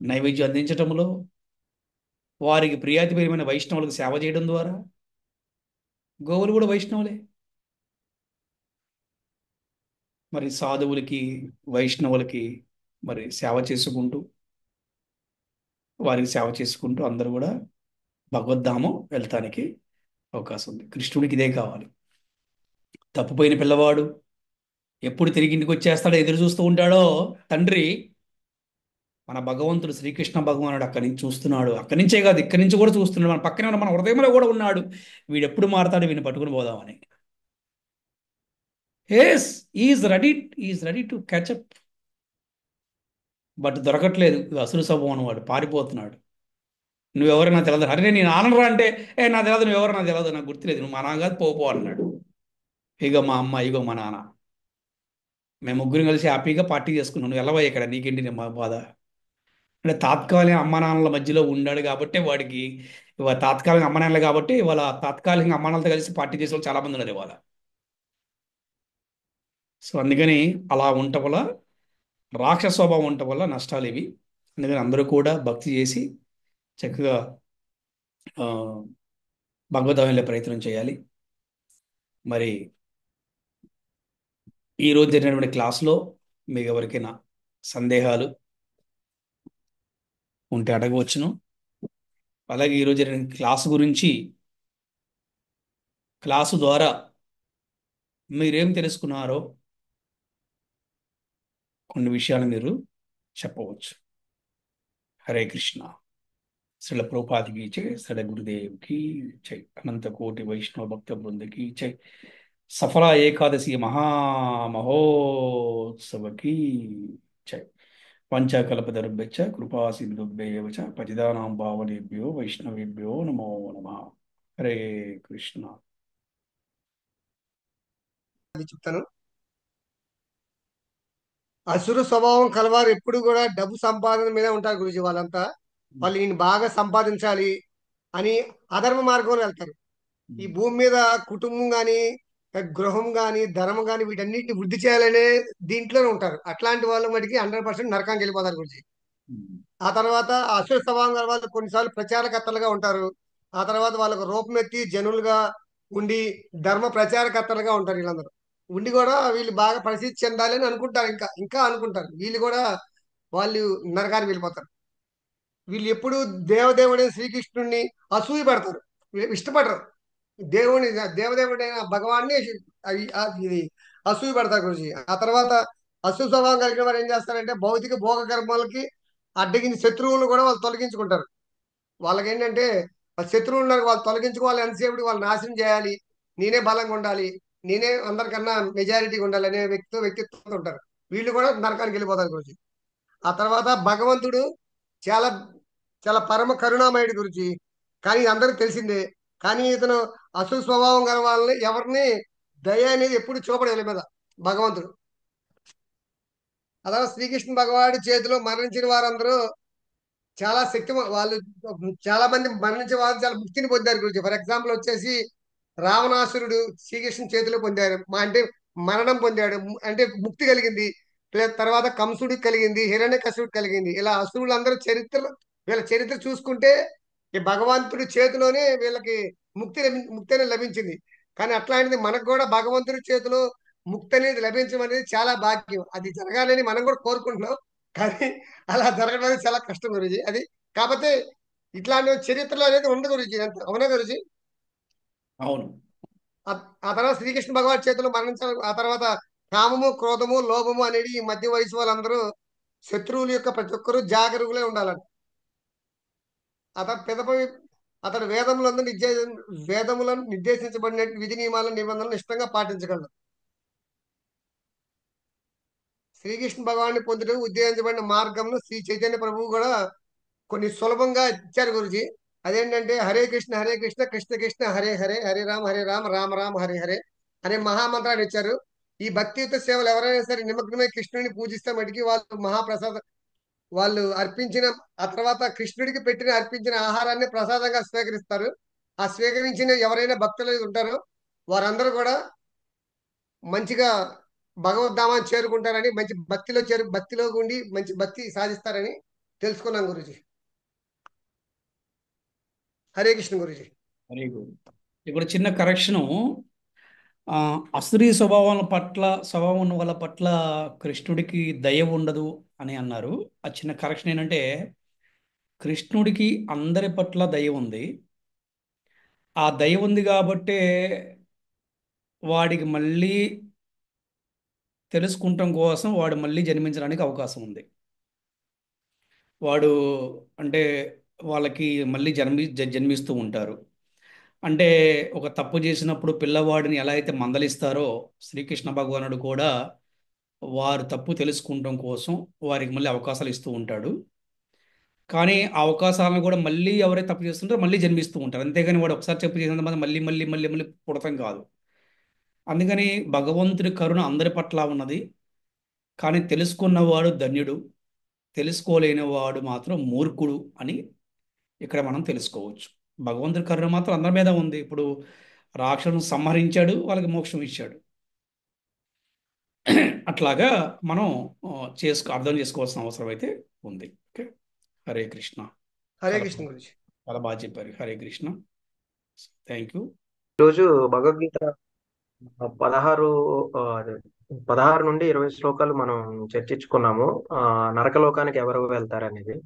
నైవేద్యం అందించటంలో, వారికి ప్రియాతిప్రియమైన వైష్ణవులకు సేవ చేయడం ద్వారా. గోవులు కూడా వైష్ణవులే. మరి సాధువులకి, వైష్ణవులకి మరి సేవ చేసుకుంటూ, వారికి సేవ చేసుకుంటూ అందరూ కూడా భగవద్ధామం వెళ్తానికి అవకాశం ఉంది. కృష్ణుడికి ఇదే కావాలి. తప్పిపోయిన పిల్లవాడు ఎప్పుడు తిరిగి ఇంటికి వచ్చేస్తాడో ఎదురు చూస్తూ ఉంటాడో తండ్రి, మన భగవంతుడు శ్రీకృష్ణ భగవానుడు అక్కడి నుంచి చూస్తున్నాడు. అక్కడి నుంచే కాదు, ఇక్కడి నుంచి కూడా చూస్తున్నాడు. మన పక్కనే ఉన్న మన హృదయంలో కూడా ఉన్నాడు. వీడు ఎప్పుడు మారతాడు, వీడిని పట్టుకుని పోదామని. Yes, is ready to catch up. But దొరకట్లేదు. అసురు స్వభావం వాడు పారిపోతున్నాడు. నువ్వెవరైనా తెలియదు. అరే నేను ఆనరా అంటే, నా తెలియదు, నువ్వెవరో నాకు తెలియదు, నాకు గుర్తులేదు, నువ్వు మా నాన్న కాదు, పో అన్నాడు. ఇగో మా అమ్మ, ఇగో మా నాన్న, మేము ముగ్గురం కలిసి హ్యాపీగా పార్టీ చేసుకున్నాం. నువ్వు వెళ్ళవా ఇక్కడ, నీకేంటి మా బాధ అంటే. తాత్కాలిక అమ్మ నాన్నల మధ్యలో ఉన్నాడు కాబట్టి వాడికి ఇవాళ తాత్కాలిక అమ్మ నాన్నలు కాబట్టి ఇవాళ తాత్కాలిక అమ్మ నాన్నలతో కలిసి పార్టీ చేసే వాళ్ళు చాలా మంది ఉన్నారు ఇవాళ. సో అందుకని అలా ఉండటం వల్ల, రాక్షస స్వభావం ఉండటం వల్ల నష్టాలు ఇవి. అందుకని అందరూ కూడా భక్తి చేసి చక్కగా భగవద్గీత వెళ్ళే ప్రయత్నం చేయాలి. మరి ఈరోజు జరిగినటువంటి క్లాసులో మీకు ఎవరికైనా సందేహాలు ఉంటే అడగవచ్చును. అలాగే ఈరోజు జరిగిన క్లాసు గురించి, క్లాసు ద్వారా మీరేం తెలుసుకున్నారో కొన్ని విషయాలు మీరు చెప్పవచ్చు. హరే కృష్ణ. శ్రీల ప్రభుపాదికి జై, శ్రీల గురుదేవ్కి జై, అనంత కోటి వైష్ణవ భక్త బృందకి జై, సఫల ఏకాదశి మహామహోత్సవకి జై. పంచకల్పతరుభ్యశ్చ కృపా సింధుభ్యైవ చ పతితానాం పావనేభ్యో వైష్ణవేభ్యో నమో నమః. హరే కృష్ణ. అది చెప్తాను. అసురు స్వభావం కలవారు ఎప్పుడు కూడా డబ్బు సంపాదన మీద ఉంటారు గురుజీ. వాళ్ళంతా వాళ్ళు ఈయన బాగా సంపాదించాలి అని అధర్మ మార్గంలో వెళ్తారు. ఈ భూమి మీద కుటుంబం గాని, గృహం గాని, ధర్మం గాని, వీటన్నిటిని వృద్ధి చేయాలనే దీంట్లోనే ఉంటారు. అట్లాంటి వాళ్ళు మటుకి 100% నరకానికి వెళ్ళిపోతారు గురుజీ. ఆ తర్వాత ఆ అసుర స్వభావం గల వాళ్ళు కొన్నిసార్లు ప్రచారకర్తలుగా ఉంటారు. ఆ తర్వాత వాళ్ళకు రూపం ఎత్తి జనులుగా ఉండి ధర్మ ప్రచారకర్తలుగా ఉంటారు. వీళ్ళందరూ ఉండి కూడా వీళ్ళు బాగా ప్రసిద్ధి చెందాలి అని అనుకుంటారు. ఇంకా ఇంకా అనుకుంటారు. వీళ్ళు కూడా వాళ్ళు నరకానికి వెళ్ళిపోతారు. వీళ్ళు ఎప్పుడు దేవదేవుడైన శ్రీకృష్ణుడిని అసూయ పడతారు, ఇష్టపడరు. దేవుని దేవదేవుడైన భగవాన్ని ఇది అసూయ పడతారు గురించి. ఆ తర్వాత అసూయ స్వభావం కలిగిన వారు ఏం చేస్తారంటే భౌతిక భోగ కర్మలకి అడ్డగించి శత్రువులను కూడా వాళ్ళు తొలగించుకుంటారు. వాళ్ళకి ఏంటంటే ఆ శత్రువులు ఉన్నారు, వాళ్ళు తొలగించుకోవాలి. ఎంతసేపు వాళ్ళు నాశనం చేయాలి, నేనే బలంగా ఉండాలి, నేనే అందరికన్నా మెజారిటీగా ఉండాలి అనే వ్యక్తిత్వంతో ఉంటారు. వీళ్ళు కూడా నరకానికి వెళ్ళిపోతారు గురించి. ఆ తర్వాత భగవంతుడు చాలా చాలా పరమ కరుణామయుడి గురించి. కానీ ఇది అందరికి తెలిసిందే. కానీ ఇతను అసలు స్వభావం గల వాళ్ళని ఎవరిని దయ అనేది ఎప్పుడు చూపడేది మీద భగవంతుడు. అలా శ్రీకృష్ణ భగవానుడి చేతిలో మరణించిన వారందరూ చాలా శక్తి, వాళ్ళు చాలా మంది మరణించిన వారు చాలా ముక్తిని పొందారు గురించి. ఫర్ ఎగ్జాంపుల్ వచ్చేసి రావణాసురుడు శ్రీకృష్ణ చేతిలో పొందాడు, అంటే మరణం పొందాడు, అంటే ముక్తి కలిగింది. తర్వాత కంసుడికి కలిగింది, హిరణ్యకశిపుడికి కలిగింది. ఇలా అసురులందరూ చరిత్రలో వీళ్ళ చరిత్ర చూసుకుంటే ఈ భగవంతుడి చేతిలోనే వీళ్ళకి ముక్తి అనేది లభించింది. కానీ అట్లాంటిది మనకు కూడా భగవంతుడి చేతిలో ముక్తి అనేది లభించడం అనేది చాలా భాగ్యం. అది జరగాలని మనం కూడా కోరుకుంటున్నాం. కానీ అలా జరగడం అనేది చాలా కష్టం గురుజీ. అది కాకపోతే ఇట్లాంటి చరిత్రలో అనేది ఉండదు గురుజీ. అవునా గురుజీ? అవును. ఆ తర్వాత శ్రీకృష్ణ భగవాన్ చేతిలో మరణించాలి. ఆ తర్వాత కామము, క్రోధము, లోభము అనేది ఈ మధ్య వయసు వాళ్ళందరూ శత్రువుల యొక్క ప్రతి ఒక్కరూ జాగరూకులే ఉండాలంట. అతను పెదపై అతడు వేదములను నిర్దేశించబడిన విధి నియమాలను నిబంధనలు ఇష్టంగా పాటించగలడు. శ్రీకృష్ణ భగవాన్ని పొందుటకు ఉద్దేశించబడిన మార్గంలో శ్రీ చైతన్య ప్రభువు కూడా కొన్ని సులభంగా ఇచ్చారు గురుజీ. అదేంటంటే హరే కృష్ణ కృష్ణ కృష్ణ హరే హరే, హరే రామ రామ రామ హరే హరే అనే మహామంత్రాన్ని ఇచ్చారు. ఈ భక్తియుత సేవలు ఎవరైనా సరే నిమగ్నమై కృష్ణుని పూజిస్తే మటుకి వాళ్ళు అర్పించిన ఆ తర్వాత కృష్ణుడికి అర్పించిన ఆహారాన్ని ప్రసాదంగా స్వీకరిస్తారు. ఆ స్వీకరించిన ఎవరైనా భక్తులు ఉంటారో వారందరూ కూడా మంచిగా భగవద్ధామాన్ని చేరుకుంటారని, మంచి భక్తిలో ఉండి మంచి భక్తి సాధిస్తారని తెలుసుకున్నాం గురుజీ. హరే కృష్ణ గురుజీ. Very good. ఇప్పుడు చిన్న కరెక్షను. అసురీ స్వభావం ఉన్న వాళ్ళ పట్ల కృష్ణుడికి దయ ఉండదు అని అన్నారు. ఆ చిన్న కరెక్షన్ ఏంటంటే కృష్ణుడికి అందరి పట్ల దయ ఉంది. ఆ దయ ఉంది కాబట్టే వాడికి మళ్ళీ తెలుసుకుంటాం కోసం వాడు మళ్ళీ జన్మించడానికి అవకాశం ఉంది. వాడు అంటే వాళ్ళకి మళ్ళీ జన్మిస్తూ ఉంటారు. అంటే ఒక తప్పు చేసినప్పుడు పిల్లవాడిని ఎలా అయితే మందలిస్తారో శ్రీకృష్ణ భగవానుడు కూడా వారు తప్పు తెలుసుకుంటాం కోసం వారికి మళ్ళీ అవకాశాలు ఇస్తూ ఉంటాడు. కానీ ఆ అవకాశాలను కూడా మళ్ళీ ఎవరైతే తప్పు చేస్తుంటారో మళ్ళీ జన్మిస్తూ ఉంటారు. అంతేగాని వాడు ఒకసారి తప్పు చేసినంత మంది మళ్ళీ మళ్ళీ మళ్ళీ మళ్ళీ పుడతాం కాదు. అందుకని భగవంతుడి కరుణ అందరి పట్ల ఉన్నది. కానీ తెలుసుకున్నవాడు ధన్యుడు, తెలుసుకోలేని వాడు మాత్రం మూర్ఖుడు అని ఇక్కడ మనం తెలుసుకోవచ్చు. భగవంతుడి కరుణ మాత్రం అందరి మీద ఉంది. ఇప్పుడు రాక్షసును సంహరించాడు, వాళ్ళకి మోక్షం ఇచ్చాడు. అట్లాగా మనం అర్థం చేసుకోవాల్సిన అవసరం అయితే ఉంది. ఓకే, హరే కృష్ణ. హరే కృష్ణ గురుజీ. చాలా బాగా చెప్పారు. Hare Krishna, thank you. ఈరోజు భగవద్గీత 16 నుండి 20 శ్లోకాలు మనం చర్చించుకున్నాము. నరకలోకానికి ఎవరు వెళ్తారనేది.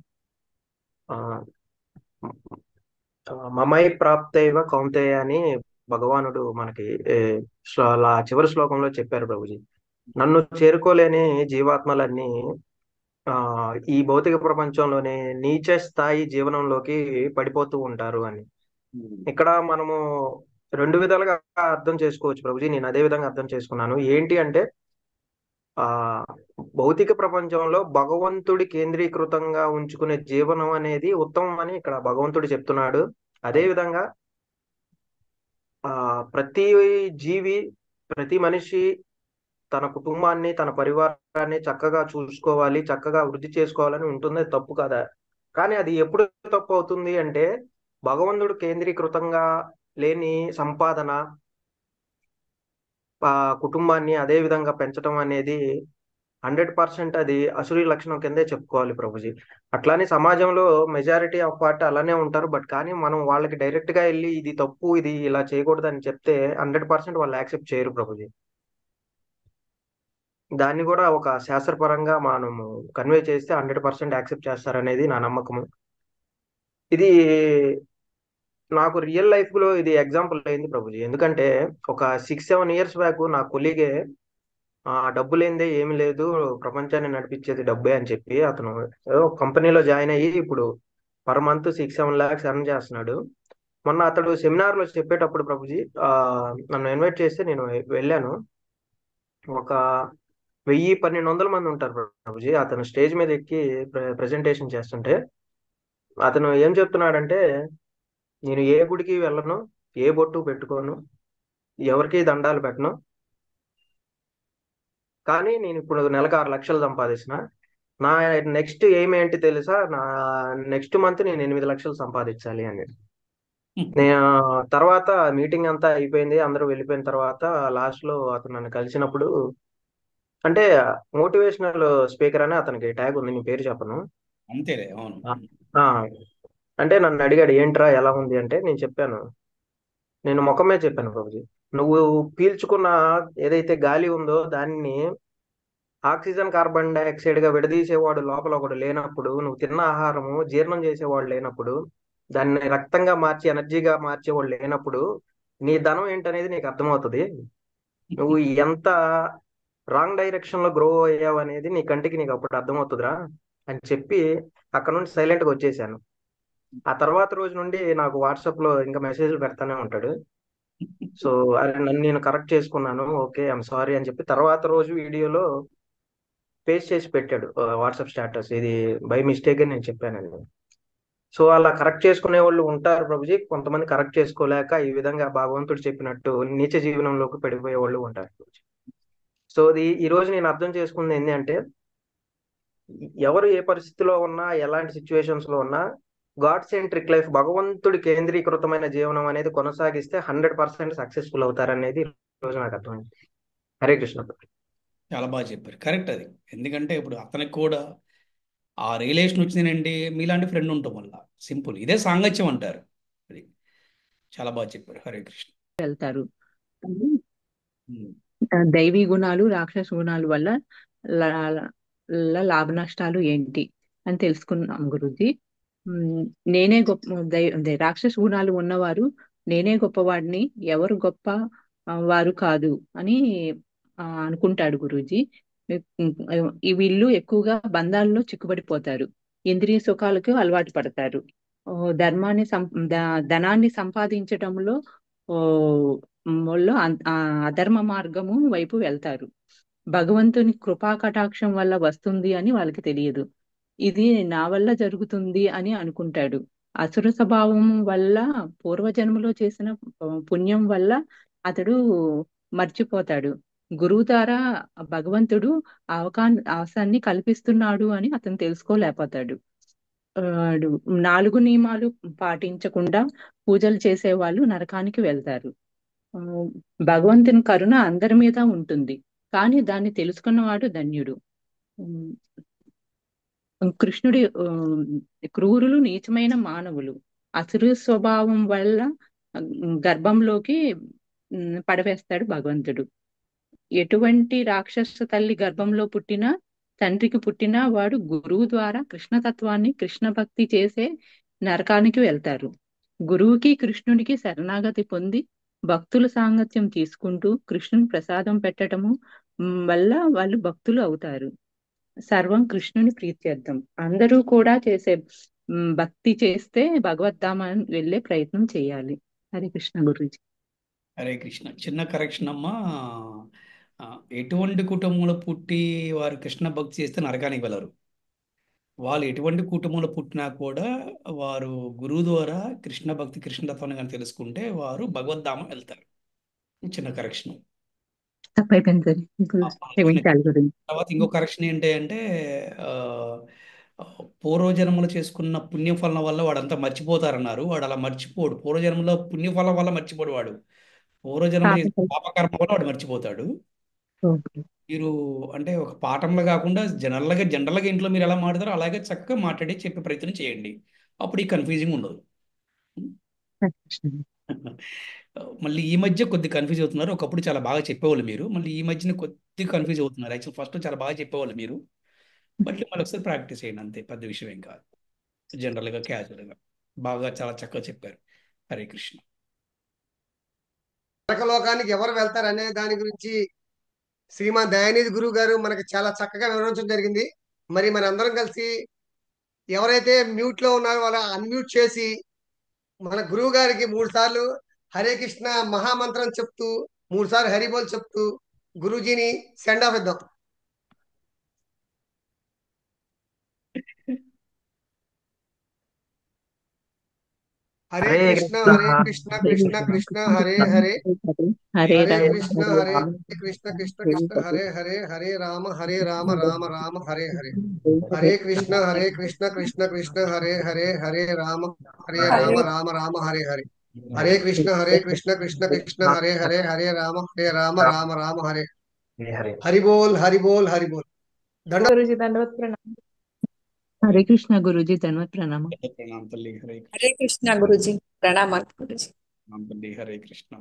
మమై ప్రాప్తైవ కౌంతేయ అని భగవానుడు మనకి చివరి శ్లోకంలో చెప్పారు ప్రభుజీ. నన్ను చేరుకోలేని జీవాత్మలన్నీ ఈ భౌతిక ప్రపంచంలోనే నీచ స్థాయి జీవనంలోకి పడిపోతూ ఉంటారు అని. ఇక్కడ మనము 2 విధాలుగా అర్థం చేసుకోవచ్చు ప్రభుజీ. నేను అదే విధంగా అర్థం చేసుకున్నాను. ఏంటి అంటే భౌతిక ప్రపంచంలో భగవంతుడి కేంద్రీకృతంగా ఉంచుకునే జీవనం అనేది ఉత్తమం అని ఇక్కడ భగవంతుడు చెప్తున్నాడు. అదే విధంగా ప్రతి జీవి, ప్రతి మనిషి తన కుటుంబాన్ని, తన పరివారాన్ని చక్కగా చూసుకోవాలి, చక్కగా వృద్ధి చేసుకోవాలని ఉంటుంది. తప్పు కదా. కానీ అది ఎప్పుడు తప్పు అవుతుంది అంటే భగవంతుడు కేంద్రీకృతంగా లేని సంపాదన, కుటుంబాన్ని అదే విధంగా పెంచడం అనేది 100% అది అసురీ లక్షణం కిందే చెప్పుకోవాలి ప్రభుజీ. అట్లానే సమాజంలో మెజారిటీ ఆఫ్ పార్ట్ అలానే ఉంటారు. బట్ కానీ మనం వాళ్ళకి డైరెక్ట్ గా వెళ్ళి ఇది తప్పు, ఇది ఇలా చేయకూడదు అని చెప్తే 100% వాళ్ళు యాక్సెప్ట్ చేయరు ప్రభుజీ. దాన్ని కూడా ఒక శాస్త్రపరంగా మనము కన్వే చేస్తే 100% యాక్సెప్ట్ చేస్తారనేది నా నమ్మకము. ఇది నాకు రియల్ లైఫ్ లో ఇది ఎగ్జాంపుల్ అయింది ప్రభుజీ. ఎందుకంటే ఒక 6-7 ఇయర్స్ బ్యాక్ నా కొలీగే డబ్బు లేనిదే ఏమి లేదు, ప్రపంచాన్ని నడిపించేది డబ్బే అని చెప్పి అతను కంపెనీలో జాయిన్ అయ్యి ఇప్పుడు పర్ మంత్ 6-7 lakhs ఎర్న్ చేస్తున్నాడు. మొన్న అతడు సెమినార్ లో చెప్పేటప్పుడు ప్రభుజీ నన్ను ఇన్వైట్ చేస్తే నేను వెళ్ళాను. ఒక 1000-1200 మంది ఉంటారు ప్రభుజీ. అతను స్టేజ్ మీద ఎక్కి ప్రెజెంటేషన్ చేస్తుంటే అతను ఏం చెప్తున్నాడంటే, నేను ఏ గుడికి వెళ్ళను, ఏ బొట్టు పెట్టుకోను, ఎవరికి దండాలు పెట్టను, కానీ నేను ఇప్పుడు నెలకు 6 లక్షలు సంపాదిస్తున్నా. నా నెక్స్ట్ ఎయిమ్ ఏంటి తెలుసా? నా నెక్స్ట్ మంత్ నేను 8 లక్షలు సంపాదించాలి అని. నేను తర్వాత మీటింగ్ అంతా అయిపోయింది, అందరూ వెళ్ళిపోయిన తర్వాత లాస్ట్ లో అతను నన్ను కలిసినప్పుడు, అంటే మోటివేషనల్ స్పీకర్ అని అతనికి ట్యాగ్ ఉంది, నేను పేరు చెప్పను. అంతేలే, అవును. అంటే నన్ను అడిగాడు ఏంట్రా ఎలా ఉంది అంటే నేను చెప్పాను, నేను ముఖమే చెప్పాను ప్రభుజీ, నువ్వు పీల్చుకున్న ఏదైతే గాలి ఉందో దాన్ని ఆక్సిజన్ కార్బన్ డైఆక్సైడ్ గా విడదీసేవాడు లోపల ఒకడు లేనప్పుడు, నువ్వు తిన్న ఆహారము జీర్ణం చేసేవాడు లేనప్పుడు, దాన్ని రక్తంగా మార్చి ఎనర్జీగా మార్చేవాడు లేనప్పుడు నీ ధనం ఏంటనేది నీకు అర్థమవుతుంది. నువ్వు ఎంత రాంగ్ డైరెక్షన్ లో గ్రో అయ్యావు అనేది నీ కంటికి నీకు అప్పుడు అర్థమవుతుందిరా అని చెప్పి అక్కడ నుండి సైలెంట్ గా వచ్చేసాను. ఆ తర్వాత రోజు నుండి నాకు వాట్సాప్ లో ఇంకా మెసేజ్లు పెడతానే ఉంటాడు. సో అరే నన్ను నేను కరెక్ట్ చేసుకున్నాను, ఓకే ఐఎమ్ సారీ అని చెప్పి తర్వాత రోజు వీడియోలో పేస్ట్ చేసి పెట్టాడు వాట్సాప్ స్టేటస్, ఇది బై మిస్టేక్ అని నేను చెప్పానండి. సో అలా కరెక్ట్ చేసుకునే వాళ్ళు ఉంటారు ప్రభుజీ, కొంతమంది కరెక్ట్ చేసుకోలేక ఈ విధంగా భగవంతుడు చెప్పినట్టు నీచ జీవనంలోకి పడిపోయే వాళ్ళు ఉంటారు ప్రభుజీ. సో ఈ రోజు నేను అర్థం చేసుకుంది ఏంటి అంటే, ఎవరు ఏ పరిస్థితిలో ఉన్నా ఎలాంటి సిచ్యువేషన్స్ లో ఉన్నా గాడ్ సెంట్రిక్ లైఫ్, భగవంతుడి కేంద్రీకృతమైన జీవనం అనేది కొనసాగిస్తే 100% సక్సెస్ఫుల్ అవుతారనేది ఈ రోజు నాకు అర్థమైంది. హరే కృష్ణ. చాలా బాగా చెప్పారు. కరెక్ట్ అది. ఎందుకంటే ఇప్పుడు అతనికి కూడా ఆ రియలైజేషన్ వచ్చిందంటే మీలాంటి ఫ్రెండ్ ఉండటం వల్ల. సింపుల్. ఇదే సాంగత్యం అంటారు. అది చాలా బాగా చెప్పారు. హరే కృష్ణ. వెళ్తారు. ఉమ్. దైవీ గుణాలు రాక్షస గుణాల వల్ల లాభ నష్టాలు ఏంటి అని తెలుసుకున్నాం గురుజీ. నేనే గొప్ప రాక్షస గుణాలు ఉన్నవారు నేనే గొప్పవాడిని, ఎవరు గొప్ప వారు కాదు అని అనుకుంటాడు గురూజీ. ఈ వీళ్ళు ఎక్కువగా బంధాల్లో చిక్కుబడిపోతారు, ఇంద్రియ సుఖాలకు అలవాటు పడతారు, ధర్మాన్ని ధనాన్ని సంపాదించటంలో అధర్మ మార్గము వైపు వెళ్తారు. భగవంతుని కృపా కటాక్షం వల్ల వస్తుంది అని వాళ్ళకి తెలియదు, ఇది నా వల్ల జరుగుతుంది అని అనుకుంటాడు. అసుర స్వభావం వల్ల పూర్వజన్మలో చేసిన పుణ్యం వల్ల అతడు మర్చిపోతాడు. గురువు ద్వారా భగవంతుడు అవకాశాన్ని కల్పిస్తున్నాడు అని అతను తెలుసుకోలేకపోతాడు. 4 నియమాలు పాటించకుండా పూజలు చేసే వాళ్ళు నరకానికి వెళ్తారు. భగవంతుని కరుణ అందరి మీద ఉంటుంది, కానీ దాన్ని తెలుసుకున్నవాడు ధన్యుడు. కృష్ణుడి క్రూరులు నీచమైన మానవులు అసురు స్వభావం వల్ల గర్భంలోకి పడవేస్తాడు భగవంతుడు. ఎటువంటి రాక్షస తల్లి గర్భంలో పుట్టినా తండ్రికి పుట్టినా వాడు గురువు ద్వారా కృష్ణతత్వాన్ని కృష్ణ భక్తి చేసే నరకానికి వెళ్తారు. గురువుకి కృష్ణుడికి శరణాగతి పొంది భక్తుల సాంగత్యం తీసుకుంటూ కృష్ణుని ప్రసాదం పెట్టడము వల్ల వాళ్ళు భక్తులు అవుతారు. సర్వం కృష్ణుని ప్రీత్యర్థం. అందరూ కూడా చేసే భక్తి చేస్తే భగవద్ధామాన్ని వెళ్ళే ప్రయత్నం చేయాలి. హరే కృష్ణ గురూజీ. హరే కృష్ణ. చిన్న కరెక్షన్ అమ్మా. ఎటువంటి కుటుంబంలో పుట్టి వారు కృష్ణ భక్తి చేస్తే నరకానికి వెళ్ళరు. వాళ్ళు ఎటువంటి కుటుంబంలో పుట్టినా కూడా వారు గురువు ద్వారా కృష్ణ భక్తి కృష్ణతత్వాన్ని కానీ తెలుసుకుంటే వారు భగవద్ధామం వెళ్తారు. చిన్న కరెక్షన్. తప్పైపోయింది తర్వాత ఇంకో కరెక్షన్ ఏంటి అంటే పూర్వజన్మలు చేసుకున్న పుణ్యఫలం వల్ల వాడంతా మర్చిపోతారన్నారు. వాడు అలా మర్చిపోడు. పూర్వజన్మలో పుణ్యఫలం వల్ల మర్చిపోడు వాడు. పూర్వజన్మ చేసిన పాపకర్మ వల్ల వాడు మర్చిపోతాడు. మీరు అంటే ఒక పాఠంలో కాకుండా జనరల్గా ఇంట్లో మీరు ఎలా మాట్లాడతారో అలాగే చక్కగా మాట్లాడి చెప్పే ప్రయత్నం చేయండి. అప్పుడు ఈ కన్ఫ్యూజింగ్ ఉండదు. మళ్ళీ ఈ మధ్య కొద్ది కన్ఫ్యూజ్ అవుతున్నారు. ఒకప్పుడు చాలా బాగా చెప్పేవాళ్ళు మీరు, మళ్ళీ ఈ మధ్యన కొద్ది కన్ఫ్యూజ్ అవుతున్నారు. యాక్చువల్ ఫస్ట్ చాలా బాగా చెప్పేవాళ్ళు మీరు, మళ్ళీ ఒకసారి ప్రాక్టీస్ చేయండి అంతే. పెద్ద విషయం ఏం కాదు. జనరల్గా క్యాజువల్గా బాగా చాలా చక్కగా చెప్పారు. హరే కృష్ణ. నరకలోకానికి ఎవరు వెళ్తారు అనే దాని గురించి శ్రీమాన్ దయానిధి గురువు గారు మనకు చాలా చక్కగా వివరించడం జరిగింది. మరి మన అందరం కలిసి ఎవరైతే మ్యూట్ లో ఉన్నారో వాళ్ళ అన్మ్యూట్ చేసి మన గురువు గారికి 3 సార్లు హరే కృష్ణ మహామంత్రం చెప్తూ 3 సార్లు హరిబోల్ చెప్తూ గురూజీని సెండ్ ఆఫ్ ఇద్దాం. హరే కృష్ణ హరే కృష్ణ కృష్ణ కృష్ణ హరే హరే హరే హరే రామ కృష్ణ హరే కృష్ణ కృష్ణ కృష్ణ హరే హరే హరే రామ రామ రామ హరే హరే హరే కృష్ణ కృష్ణ కృష్ణ హరే హరే హరే రామ రామ హరే హరే హరే కృష్ణ కృష్ణ కృష్ణ హరే హరే హరే రామ రామ హరే హరి బోల్ హరి బోల్ హరి బోల్. గురుజీ దండవత్ ప్రణామం. హరే కృష్ణ గురూజీ ధన్వత్ ప్రణామం. ప్రణామం తల్లి. హరే హరే కృష్ణ గురుజీ ప్రణామాలు గురుజీ. కృష్ణ. హరే కృష్ణ.